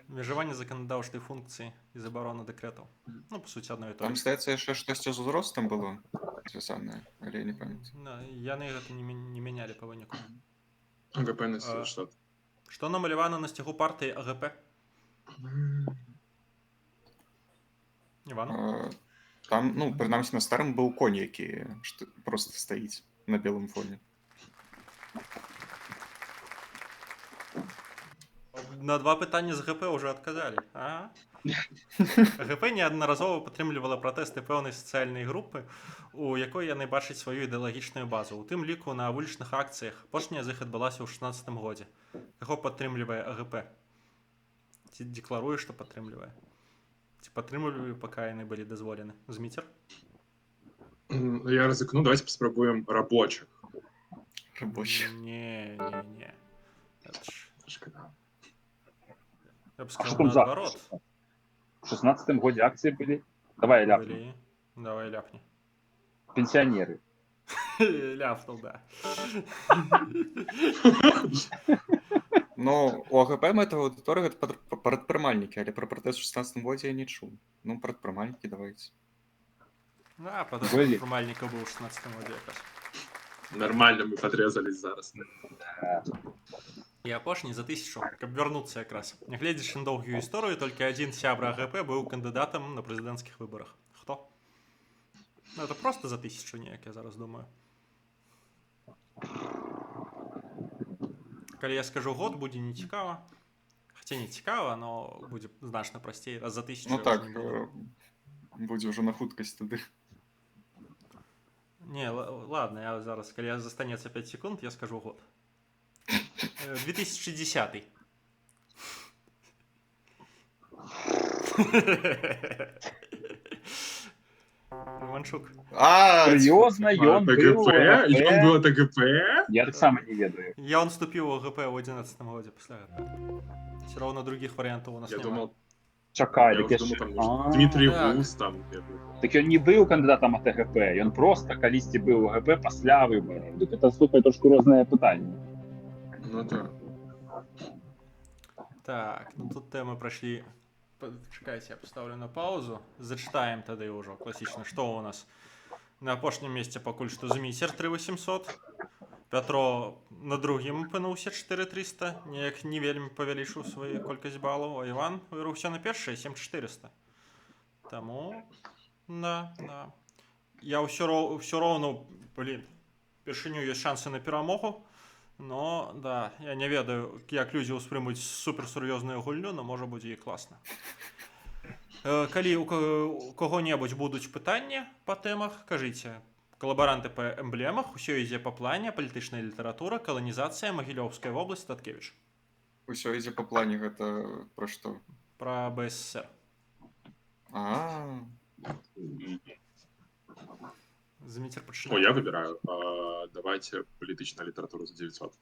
Межаванне заканадаўчай функцыі і забарона дэкрэтаў. Ну, па суці, адно і тое. Там, здаецца, яшчэ штосьці з узростам было звязанае, але я не памятаю. Да, яны гэта не мянялі па выніку. АГП на что? Што намалявана на сцягу партыі АГП? Іван? Там, ну, прынамсі, на старым быў конь, які просто стаіць на белым фоне. На 2 пытанні з АГП ўжо адказалі. АГП неаднаразова падтрымлівала пратэсты пэўнай сацыяльнай групы, у якой яны бачаць сваю ідэалагічную базу. У тым ліку на вулічных акцыях. Апошняя з іх адбылася ў 16 годзе. Каго падтрымлівае АГП? Ці декларуе, што падтрымлівае? Ці падтрымліваю, пака яны былі дазволены? Зміцер? Я рызыкну, давайте паспрабуем рабочих. Рабочих. Не. Шкада. Я б А сказал что там за наоборот. В 16-м годе акции были. Давай ляпни. Были. Давай ляпни. Пенсионеры. Ляпнул, да. Ну, у АГП мэта аўдыторыя гэта прадпрымальнікі, але пра пратэст у 16 годзе я не чуў. Ну, прадпрымальнікі давайце. Да, Были. формальника был в 16 году якраз. Нормально мы подрезались зараз. І апошні за 1000, каб вярнуцца якраз. Нягледзячы на доўгую гісторыю, толькі адзін сябра АГП быў кандыдатам на прэзідэнцкіх выбарах. Хто? Ну, это просто за 1000 неяк, я зараз думаю. Калі я скажу год, будзе не цікава. Хаця не цікава, но будзе значна прасцей. Раз за 1000 Ну я так, ўжо не буду. будзе ўжо на хуткасць тады. Не, ладно, я зараз, коли застанеться 5 секунд, я скажу год. 2010. Романчук. Серйозно, ён быў у ТГП? Ён АГП? было ТГП? Я таксама не ведаю. Я он вступил в ОГП в 11 году после ГП. Все равно других вариантов у нас Я нема. думал, Чакай, я так я думал, ж... там, может, А, Дмитрий так. Гус там. я думал. Так ён не быў кандыдатам ад АГП, ён проста калісьці быў у АГП пасля выбараў. Дык это, слухай, трошку рознае пытанне. Ну да. Так, ну тут темы прошли. Чекайте, я поставлю на паузу. Зачитаем тогда уже классично, что у нас. На апошнім месте пакуль што Зміцер 3800. Пятро на другім апынуўся 4300. Неяк не вельмі павялічыў сваю колькасць балаў, а Іван вырваўся на першае 7400. Таму да. Я ўсё роўно, першыню ёсць шансы на перамогу. Но да, я не ведаю, як людзі ўспрымуць суперсур'ёзную гульню, но можа будзе і класна. Калі у кого-небудзь будуць пытанні па тэмах, кажыце. Калабаранты па эмблемах, усё ідзе па плане, палітычная літаратура, каланізацыя, Магілёўская вобласць, Таткевіч. Усё ідзе па плане, гэта пра што? Пра БССР. Зміцер О, пачынае. я выбираю. Давайте политическая литература за 900.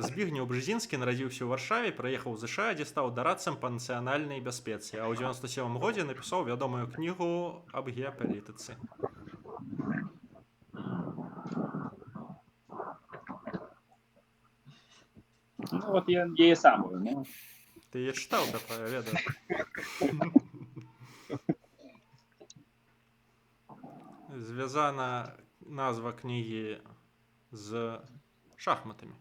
Збігнеў Брызінскі нарадзіўся ў Варшаве, прыехаў у ЗША, дзе стаў дарадцам па нацыянальнай бяспецы, а ў 97 годзе напісаў вядомую кнігу аб геапалітыцы. Ну, вот я яе самую, ну. Ты яе чытаў, такое, ведаю. Звязана назва кнігі з шахматамі.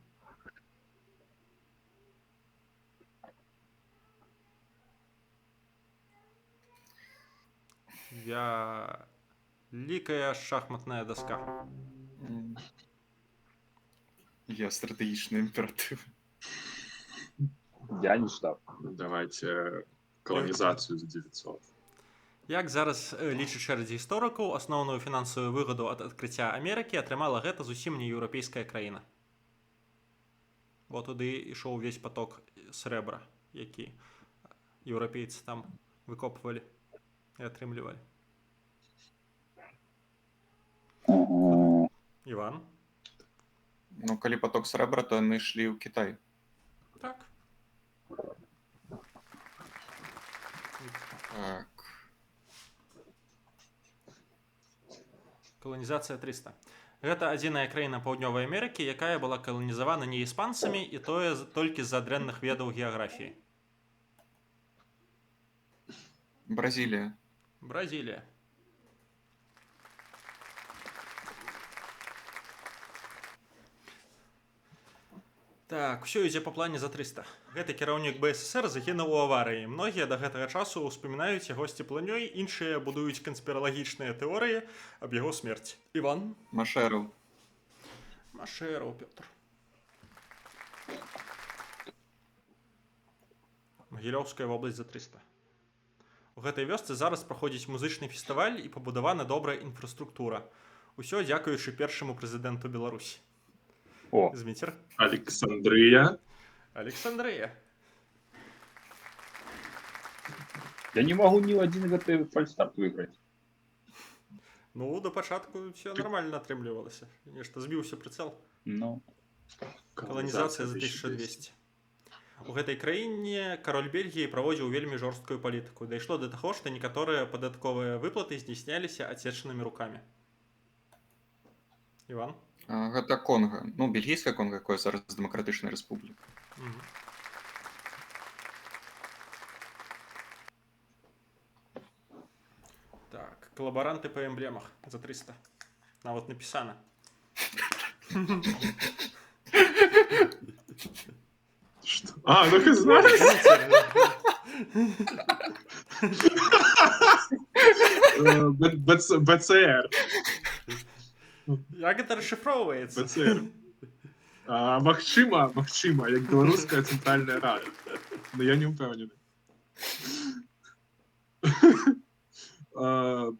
Вялікая шахматная доска. Я стратэгічны імператыў. Я не читав. Давайте колонизацию за 900. Як зараз лічыць шэраг гісторыкаў, асноўную фінансавую выгаду ад адкрыцця Амерыкі атрымала гэта зусім не еўрапейская краіна. Бо туды ішоў увесь поток срэбра, які еўрапейцы там выкопвалі і атрымлівалі. Іван? Ну, калі поток срэбра, то яны ішлі ў Кітай. Так. Так. Каланізацыя 300. Гэта адзіная краіна Паўднёвай Амерыкі, якая была каланізавана не іспанцамі, і тое толькі з-за дрэнных ведаў геаграфіі. Бразілія. Бразілія. Так, усё ідзе па плане за 300. Гэты кіраўнік БССР загінуў у аварыі. Многія да гэтага часу ўспамінаюць яго з цеплынёй, іншыя будуюць канспіралагічныя тэорыі аб яго смерці. Іван? Машэраў. Машэраў, Пётр. Магілёўская вобласць за 300. У гэтай вёсцы зараз праходзіць музычны фестываль і пабудавана добрая інфраструктура. Усё дзякуючы першаму прэзідэнту Беларусі. О, Зміцер? Александрия. Александрыя. я не могу ні один гэты фальстарт выйграць. Ну, да пачатку все нормально атрымлівалася. Нешта збіўся прыцэл. Ну, Каланізацыя за 1200. У гэтай краіне кароль Бельгіі праводзіў вельмі жорсткую палітыку. Дайшло да таго, што некаторыя падатковыя выплаты здзяйсняліся ацечанымі рукамі. Іван? Гэта Конга. Ну, бельгійская Конга, якое зараз дэмакратычная рэспубліка. Так, калабаранты па эмблемах за 300. Нават напісана. Что? Ну-ка знаешь. БЦР. Як гэта расшифроўваецца? БЦР. Магчыма, як беларуская цэнтральная рада. Но я не упэўнены.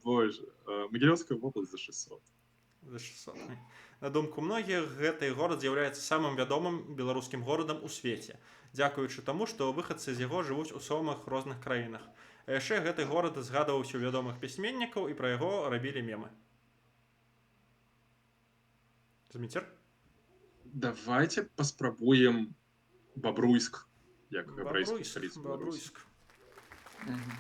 Боже. Могилевская область за 600. За 600. На думку многіх, гэты горад з'яўляецца самым вядомым беларускім горадам у свеце, дзякуючы таму, што выхадцы з яго жывуць у самых розных краінах. А яшчэ гэты горад згадваўся ў вядомых пісьменнікаў і пра яго рабілі мемы. Зміцер? Давайте паспрабуем Бобруйск, як габрэйскую сталіцу Беларусі. Бобруйск. Мгм.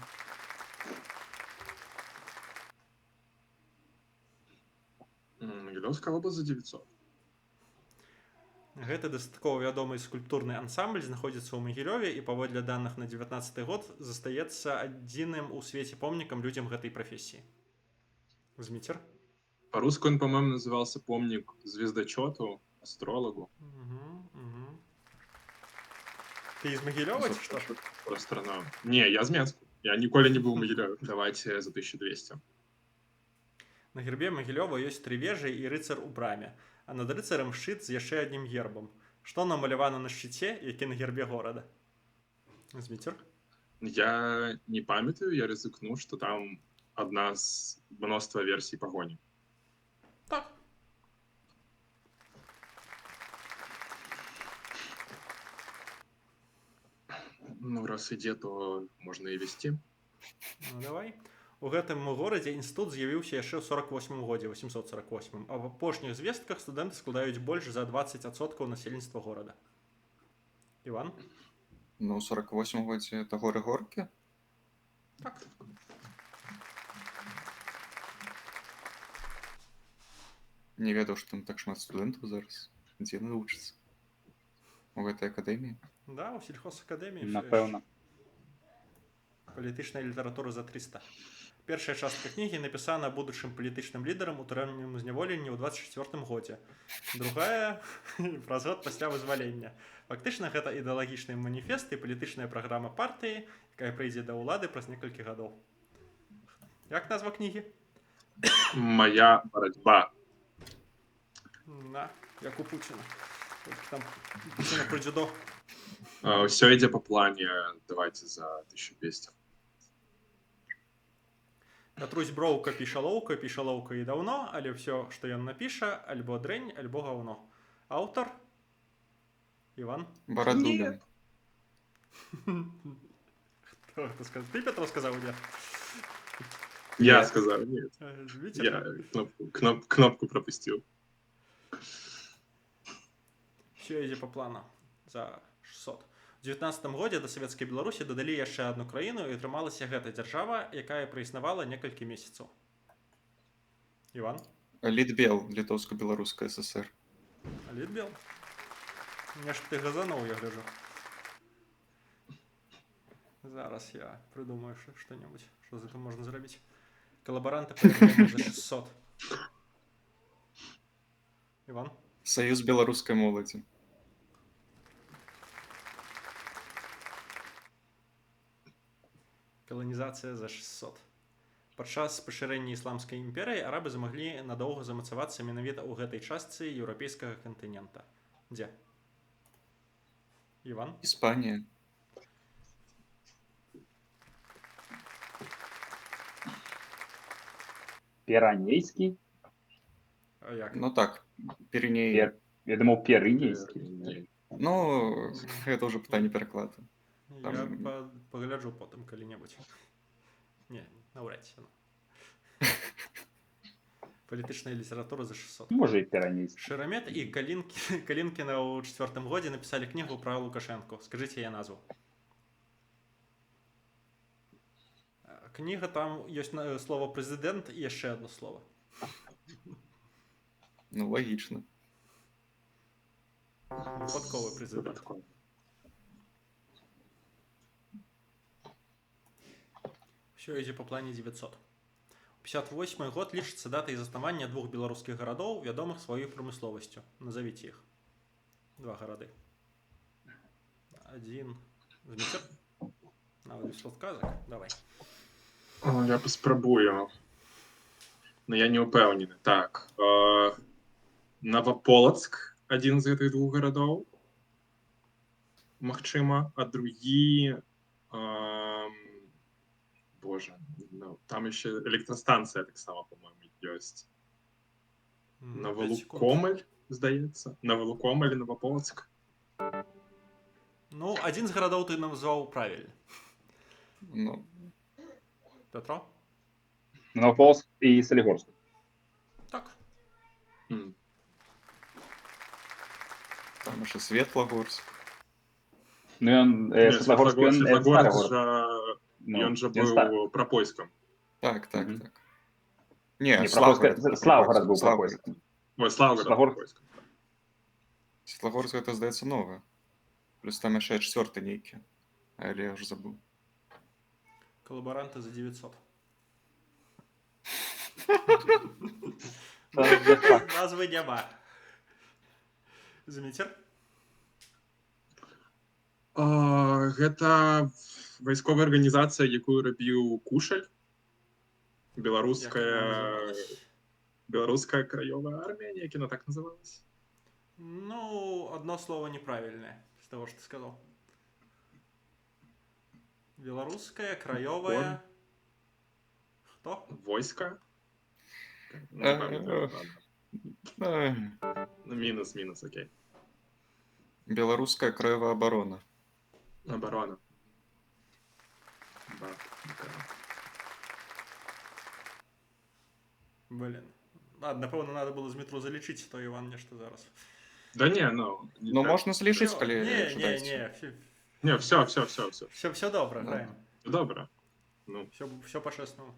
Могилевская область за 900. Гэты дастаткова вядомы скульптурны ансамбль знаходзіцца ў Магілёве і паводле даных на 19 год застаецца адзіным у свеце помнікам людзям гэтай прафесіі. Зміцер? По-русски он, по-моему, назывался помник звездочету, астрологу. Ты из Могилёва, ці што? Астроном. Не, я з Менску. Я ніколі не был в Могилеве. Давайте за 1200. На гербе Магілёва ёсць 3 вежы і рыцар у браме, а над рыцарам шчыт з яшчэ аднім гербам. Што намалявана на шчыце, які на гербе горада? Зміцер? Я не памятаю, я ризыкну, что там одна з множества версій погоні. Так. Ну, раз ідзе, то можна і весці. Ну, давай. У гэтым горадзе інстытут з'явіўся яшчэ ў 48 годзе, 848, а в апошніх звестках студэнты складаюць больш за 20% насельніцтва горада. Іван? Ну, 48 годзе это горы горкі. Так. Не ведаў, што там так шмат студэнтаў зараз. Дзе яны вучацца? У гэтай акадэміі? Да, у сельхозакадэміі. Напэўна. Палітычная літаратура за 300. Першая частка кнігі напісана будучым палітычным лідарам у турэмным зняволенні ў 24 годзе. Другая праз год пасля вызвалення. Фактычна гэта ідэалагічны маніфест і палітычная праграма партыі, якая прыйдзе да ўлады праз некалькі гадоў. Як назва кнігі? Моя барацьба. На, як у Пуціна. Толькі там Пуціна про дзюдо. Все ідзе по плане. Давайте за 1200. Катрусь броўка піша лоўка і даўно, але ўсё, што ён напіша, альбо дрэнь, альбо гаўно. Аўтар? Іван? Барадулін. Хто гэта сказаў? Ты, Петро, сказаў, нет? Я Нет. сказал нет. Вітер? Я кнопку пропустил. Все ідзе по плану. За 600. У 19 годзе да Савецкай Беларусі дадалі яшчэ адну краіну і атрымалася гэта дзяржава, якая праіснавала некалькі месяцаў. Іван? Літбел, Літоўска-Беларуская ССР. Літбел? Нешта ты газануў, я гляджу. Зараз я придумаю что-нибудь, что за это можно зрабіць. Коллаборанты продаем за 600. Иван? Саюз беларускай моладзі. Колонізацыя за 600. Падчас пашырэння ісламскай імперыі арабы змаглі надоўга замацавацца менавіта ў гэтай частцы еўрапейскага кантынента. Дзе? Іван? Іспанія. Пиранейский? А як? Ну так, Піренеі. Я думал, Пирынейский. Ну, гэта ўжо пытанне перакладу. Я Там- пагляджу потым калі-небудзь. Не, наўрад ці. Палітычная літаратура за 600. Может, и Пиранейский. Шерамет і Калінкіна ў 4 годзе напісалі кнігу пра Лукашэнку. Скажыце я назву. Кніга, там ёсць слово прэзідэнт і яшчэ одно слово. Ну, лагічна. Выпадковы прэзідэнт. Все ідзе по плане 900. 58 год лічыцца датай заснавання двух беларускіх гарадоў, вядомых сваёй прамысловасцю. Назовіце іх. Два гарады. Один. Зміцер? Нават без подказок. Давай. Я паспрабую. Но я не упэўнены. Так. Новополоцк, адзін з гэтых двух гарадоў. Магчыма, а другі Боже, ну, там еще электростанция так само, по-моему, есть. М, 5 секунд. Новолукомель, здається. Новолукомель, Новополоцк. Ну, один з гарадоў ты назваў правільна. Ну, Петро? Новополоцк и Солигорск. Так. М. там еще Светлогорск. Ну, и он, Ні, Светлогорск, он, Світлогорськ старый город. же, Ну, він же он ста- був пропойском. Так. Мгм. Не, Не, Славгород. Славгород был Славгород. пропойском. Ой, Славгород Славгород. пропойском. Светлогорск это, здається, нове. Плюс там ще четвертий нейкі. Але я вже забув. Колаборанти за 900. Це не факт. Назви няма. Змітер? Гэта вайсковая арганізацыя, якую рабіў Кушаль. Як Беларуская вона називалась? беларуская краёвая армія, неяк яна так называлась. Ну, одно слово неправильное из того, что ты сказал. Белорусская, краевая. Кто? Войска. Не Е, пам'ятаю, ладно. е, Ну, мінус, окей. Белорусская краевая оборона. Оборона. Да, окей. Блин. Ладно, напевно, надо было з метро залічити, то Іван нечто зараз. Да не, ну... не Ну, так. можна злічити, коли Не, жадаєте. Не, все. Все добре, Да. граємо. Добре. Ну, Все по-чесному.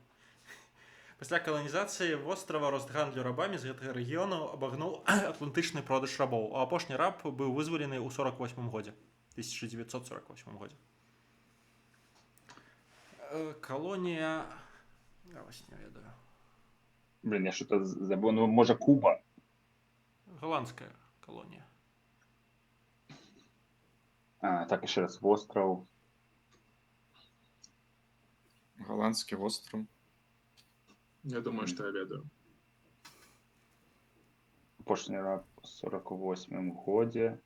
Після колонізації вострава рост гандлю рабамі з гэтага рэгіёну абагнуў атлантычны продаж рабоў, а апошні раб быў вызвалены ў 48 годзе. 1948 годзе. Колонія... Я вас не ведаю. Блин, я что-то забыл. Ну, может, Куба. Голландская колонія. Так, еще раз. Остров. Голландский остров. я думаю, что я ведаю. Опошний раб в 48 годе.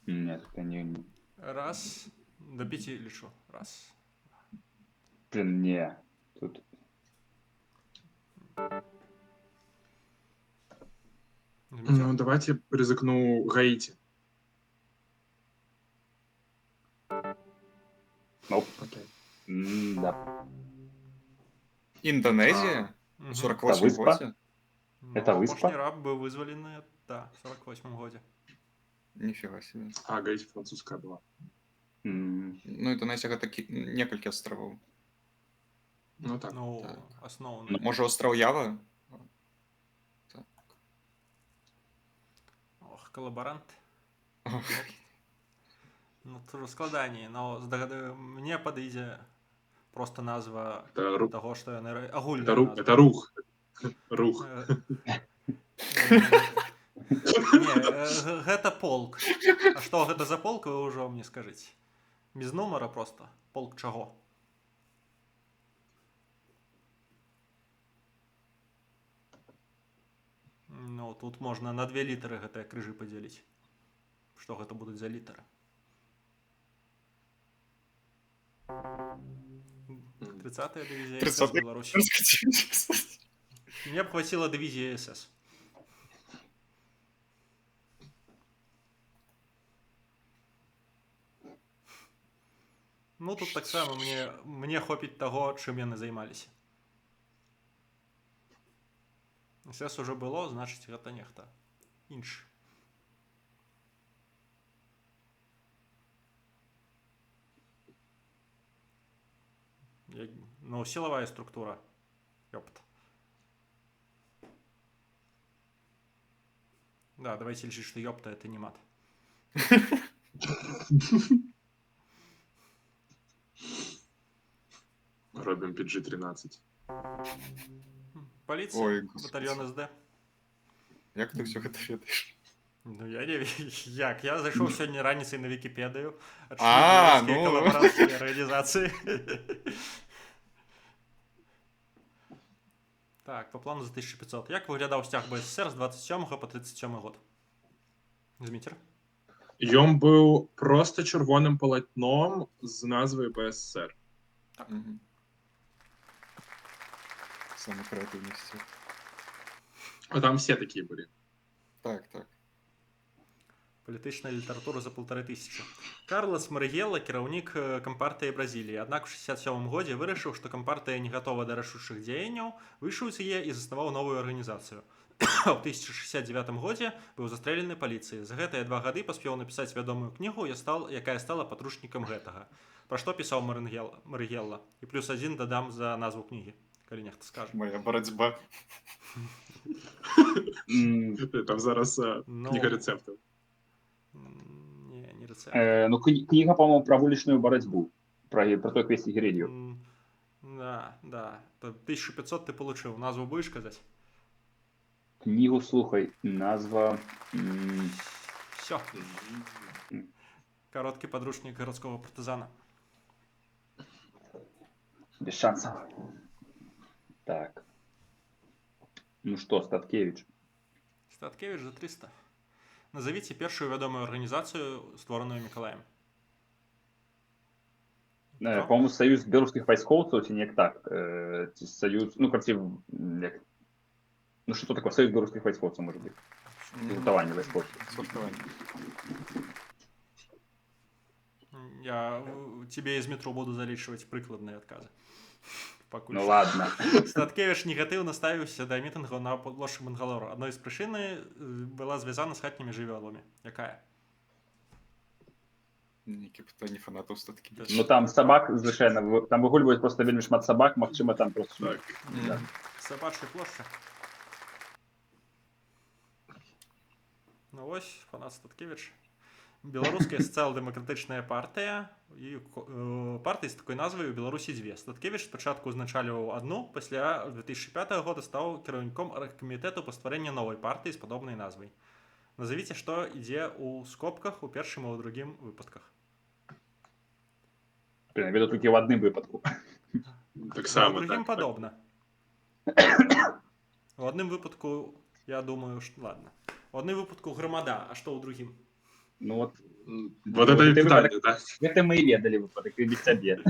Нет, это не... Раз. До 5 лічу. Раз. Блин, не. Тут... Ну, давайте ризикну Гаити. Ноп. Окей. Да. Индонезия? Мгм. В 48 Это виспа? годе? Ну, Это виспа? апошні раб быў вызвалены, да, в 48 годзе. Нифига себе. А, Гаити французская была. Ну, Индонезия это некалькі островов. Ну так. Ну, так. асноўны. Може, остров Ява? Ох, колаборант. Ну, тоже складаней, но мне падыдзе просто назва Это, ру... того, што яны агульная это, ру... назва. это рух. Рух. Не, гэта полк. А што гэта за полк, вы ўжо мне скажыце. Без нумара просто. Полк чаго? Ну, тут можна на 2 літары гэтыя крыжы падзяліць. Што гэта будуць за літары? 30-я дывізія СС 30-я. Беларусі. Мне б хватило дивизии СС. Ну, тут так само мне хопіць таго, чым яны займаліся. СС уже было, значыць, гэта нехта іншы. Ну, силовая структура. Ёпт. Да, давайте лишить, что ёпта это не мат. Робим PG-13. Полиция, Ой, господи. батальон СД. Як ти все гэта ведаеш? Ну, я не як. Я зайшов сьогодні раніцей на Вікіпедію. Ну. Колаборантські організації. Так, по плану за 1500. Як виглядав стяг БССР з 27 по 37 год? Змітер? Ён быў просто чырвоным палатном з назвай БССР. Мгм. Самый креативный стиль. А там все такие были. Так, так. Палітычная літаратура за 1500. Карлас Марыгела, кіраўнік кампартыі Бразіліі. Аднак у 67 годзе вырашыў, што кампартыя не гатова да рашучых дзеянняў, выйшаў з яе і заснаваў новую арганізацыю. А ў 1069 годзе быў застрэлены паліцыяй. За гэтыя 2 гады паспеў напісаць вядомую кнігу, якая стала падручнікам гэтага. Пра што пісаў Марыгела? І плюс 1 дадам за назву кнігі, калі нехта скажа. Моя боротьба. Там зараз Ну. кніга рэцэптаў. Не рэцэпт. Ну, книга, по-моему, про уличную борьбу. Про той квесті Геридию. Да. 1500 ты получил. Назву будешь сказать? Книгу, слухай, назва... Все. Короткий подручник городского партизана. Без шансов. Так. Ну что, Статкевич? Статкевич за 300. Назовите першую вядомую организацию, створаную Миколаем. По-моему, Союз белорусских войсковцев, ці неяк так. Союз, ну, короче, як... Ну, что такое Союз белорусских войсковцев, может быть? Згуртование войсковцев. Згуртование. Я тебе из метро буду залічваць прыкладныя адказы. Ну ладно. Статкевич негатыўна ставіўся да мітынгаў на плошчы Мангалору. Адной з прычыны была звязана з хатнімі жывёламі. Якая? Нейкі пытанне фанатаў Статкевича. Ну там собак, звычайна, там выгульваюць просто вельмі шмат собак, магчыма там просто... Так. Да. Собачья площа. Ну вось, фанат Статкевич. Беларуская сацыял-дэмакратычная партыя і партыі з такой назвай у Беларусі 2. Статкевич спачатку узначаліваў адну, пасля 2005 года стаў кіраўніком аргкамітэту па стварэнні новай партыі з падобнай назвай. Назовіце, што ідзе ў скобках у першым і ў другім выпадках. Я веду толькі ў адным выпадку. Таксама. У другім так. падобна. У адным выпадку, я думаю, што... Ладно. У адным выпадку грамада, а што ў другім? Ну вот. Вот это и Ты питание, выпадок- да. Гэта мы і ведалі выпадак, і без цябе.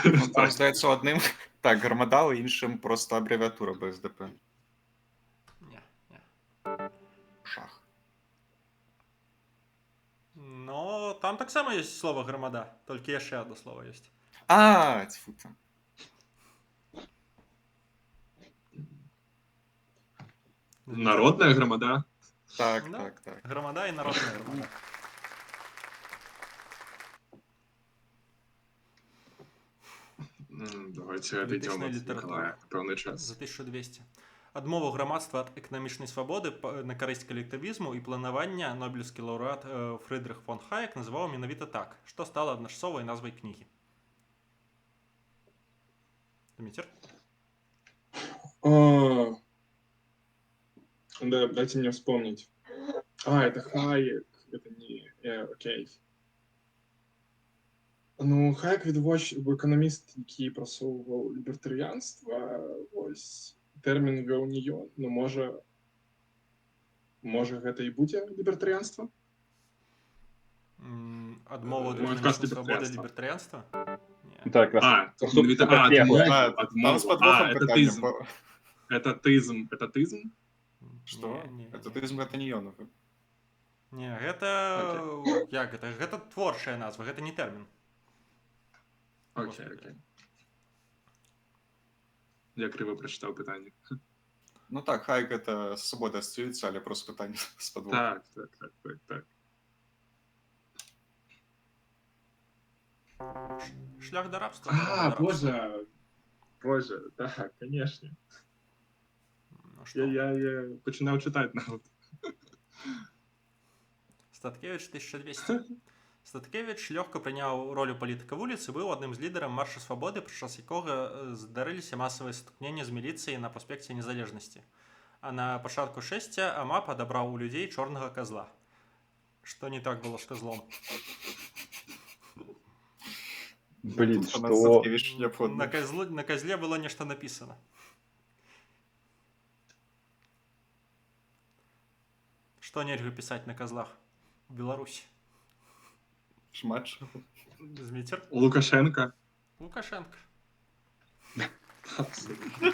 Ну, там, здаецца, у адным так, грамада, у іншым просто абрэвіатура БСДП. Не. Шах. Но там таксама ёсць слова грамада, толькі яшчэ адно слово ёсць. А, тьфу там. Народная громада. Так, Да. так. Громада і народная громада. Давайте Політична отойдем от література. Николая на певний час. За 1200. Адмову грамадства ад эканамічнай свабоды на карысць калектывізму і планавання нобелеўскі лаўрэат Фрыдрых фон Хаек называў менавіта так, што стала адначасовай назвай кнігі. Дміцер? Да, дайте мне вспомнить. Это Хайек. Это не... окей. Ну, Хайек відвоч економіст, який просовував лібертаріанство. Ось термін геоніон. Ну, може гэта і будзе лібертаріанство? Адмова ад Мой эканамічнай адказ свабоды лібертаріанства. лібертарыянства? Не. Так, Там з подвохом Этатизм. пытання. Этатизм? Што? Не. Этатызм гэта не ён. Не, гэта... Як гэта? Гэта творчая назва, гэта не тэрмін. Окей. Я криво прочитав питання. Ну так, Хайек гэта з свободай асацыюецца, але просто пытанне з подвохом. Так. Шлях да рабства. Боже, так, конечно. Ну, што? Я починав читати навіть. Статкевич 1200. Статкевич лёгка прыняў ролю палітыка вуліцы, быў адным з лідараў марша свабоды, падчас якога здарыліся масавыя сутыкненні з міліцыяй на праспекце Незалежнасці. А на пачатку шэсця АМАП адабраў у людзей чорнага казла. Што не так было з казлом? Блин, Тут фанат что? Статкевич неабходны. На казле было нешта напісана. Што нельга пісаць на казлах? Беларусь. Шмат чаго. Змитер. Лукашенко. Лукашенко. Абсолютно.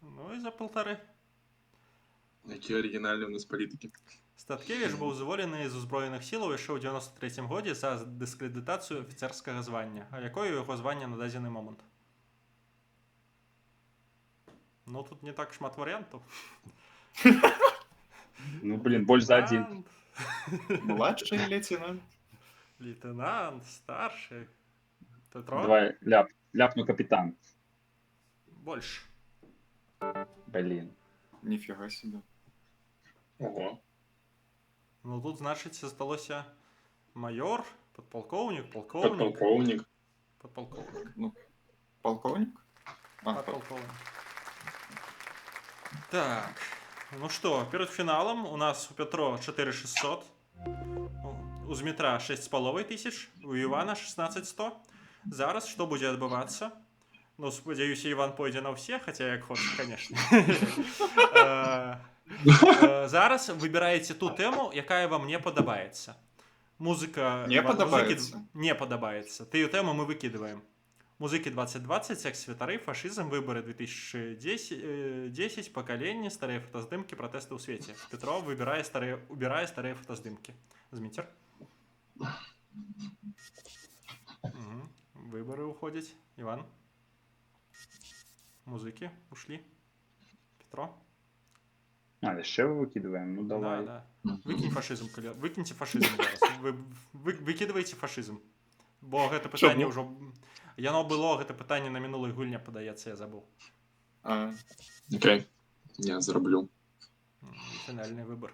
Ну і за 1,5. Які оригінальні у нас політики. Статкевич був звольнений з Узброєних сил лише у 93-му годі за дискредитацію офіцерського звання. А якою його звання на дадений момент? Ну, тут не так шмат варіантів. Ну, блин, больше за один. Младший лейтенант. Лейтенант, старший. Петро? Давай, ляпну капитан. Больше. Блин. Ніфіга себе. Ого. Ну, тут, значить, сталося майор, подполковник, полковник, Подполковник. подполковник. Полковник? А, Подполковник. Так, ну что, перед финалом у нас у Петро 4600, у Змітра 6500, у Івана 16100. Зараз що буде відбуватися? Ну, сподіваюся, Іван пойде на все, хоча як хоче, звісно. Зараз вибираєте ту тему, яка вам не подобається. Музика... Не подобається? Не подобається. Ту тему ми викидаємо. Музики 2020, секс, святари, фашизм, вибори 2010, покоління, старі фотоздимки, протести у світі. Петро убирає старі фотоздимки. Змітер. Угу. Вибори уходять. Іван. Музики ушли. Петро. А, еще выкидываем? Ну, давай. Да, да. Викинь фашизм, викиньте фашизм зараз. Викидывайте фашизм. Бо гэта пытанне ўжо... Яно было, гэта пытанне на мінулай гульне, падаецца, я забыў. А, Окей. Я зроблю. Фінальны выбор.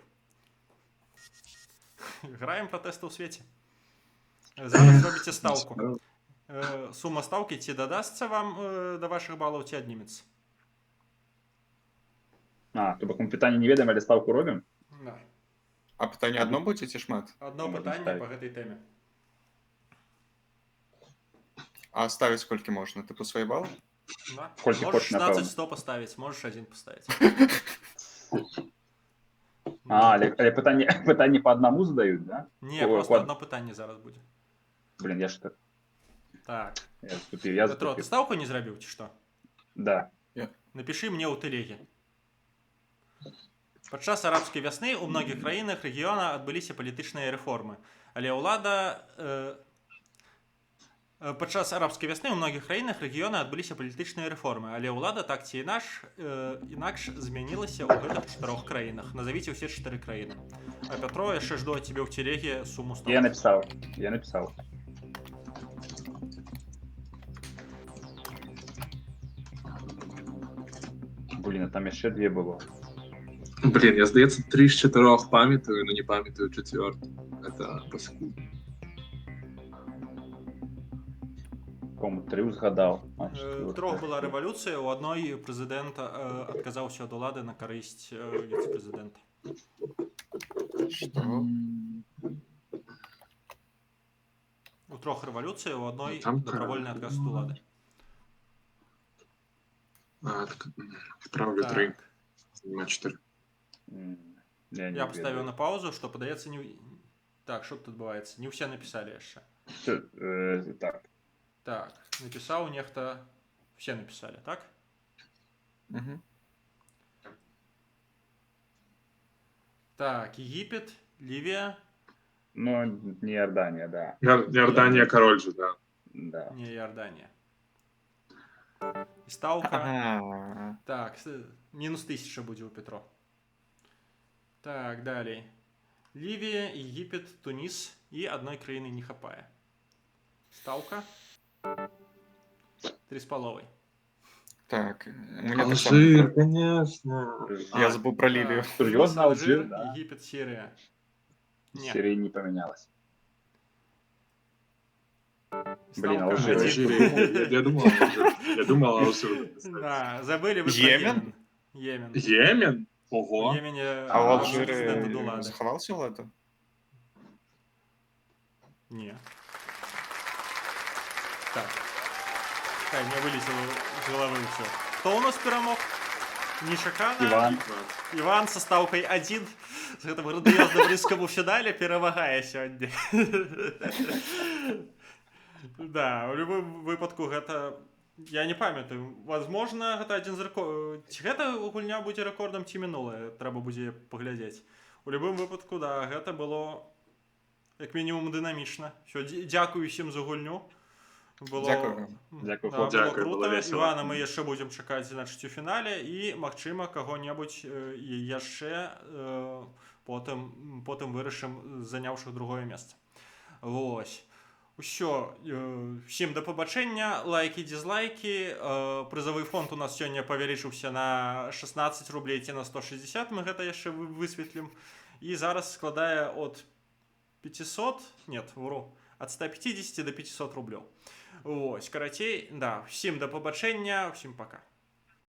Граем пратэсты ў свеце. Зараз робіце стаўку. Сума стаўкі ці дадасца вам да вашых балаў, ці аднімецца? А, то бок мы пытанне не ведаем, але ставку робім? Да. а пытанне адно будзе ці шмат? Одно Можна пытанне ставіць. па гэтай тэме. А ставіць колькі можна? Тыпу свае балы? Да. Колькі Можеш хочеш, напэўна. 16-100 паставіць, можеш 1 паставіць. А, але пытанне по одному задают, да? Не, Ой, просто ладно. одно пытанне зараз будзе. Блин, я что? Так. Я заступил, я Петро, ты заступил. стаўку не зрабіў, ці што? Да. Напиши мне ў тэлеге. Падчас арабскай вясны ў многіх краінах рэгіёна адбыліся палітычныя рэформы, але ўлада... Падчас арабскай вясны ў многіх краінах рэгіёна адбыліся палітычныя рэформы, але ўлада так ці інакш змянілася ў гэтых 4 краінах. Назовіце ўсе 4 краіны. А Петро, яшчэ жду ад цябе ў тэлеге суму стаўкі. Я написал. Блин, а там еще 2 было. Блін, я, здається, 3 з 4 пам'ятаю, але не пам'ятаю 4. Це паскудно. По-моему, 3 згадал. А, У 3 4. была рэвалюцыя, у адной прэзідэнт адказаўся ад улады на карысць віцэ-прэзідэнта. Што? У 3 рэвалюцыя, у адной Там добравольны адказ ад улады. А, так, вправлю 3, Так. на 4. Я поставіў на паузу, што падаецца не... Так, што тут адбываецца? Не ўсе напісалі яшчэ. Так. Так, напісаў нехта... Все напісалі, так? Угу. Так, Египет, Ливия... Ну, не Иордания, да. Иордания король же, да. Да. Не, Иордания. І стаўка... Ага. Так, мінус 1000 будзе у Петро. Так, далей. Ливия, Египет, Тунис і адной краіны не хапае. Стаўка. 3,5. Так, мне так само. Алжир, конечно. Я забыл про Ливию. Серьезно, Алжир, да? Египет, Сирия. Не. Серия не поменялась. Блин, Ставка Алжир. один. Я думал Алжир. Да, забыли вы про Йемен? Йемен. Йемен? Ого. В Йемене А в президент Алжире Адулады. заховался Влада? Не. Так. Хай, мне вылетело из головы все. Кто у нас перемог? Нечакана. Іван. Іван со ставкой 1 з гэтым грандыёзным рыскам у фінале перамагае сёння. Да, у любым выпадку гэта... Я не памятаю. Возможно, гэта адзін з рэкордаў. Ці гэта гульня будзе рэкордам, ці мінулая? Трэба будзе паглядзець. У любым выпадку, да, гэта было як мінімум дынамічна. Дзякую усім за гульню. Было... Дзякую. Дзякую, Да, хлопцы. было Дзякую, было круто. весела. Івана мы яшчэ будзем чакаць, значыць, у фінале і, магчыма, каго-небудзь яшчэ потым вырашым, заняўшы другое месца. Вось. Усё. Всім да пабачэння. Лайкі, дизлайкі. Прызавы фонд у нас сёння павялічыўся на 16 рублей ці на 160. Мы гэта яшчэ высветлім. І зараз складае от 500... Нет, вру. От 150 до 500 рублёў. Вось, карацей, да, всім да пабачэння, всім пока.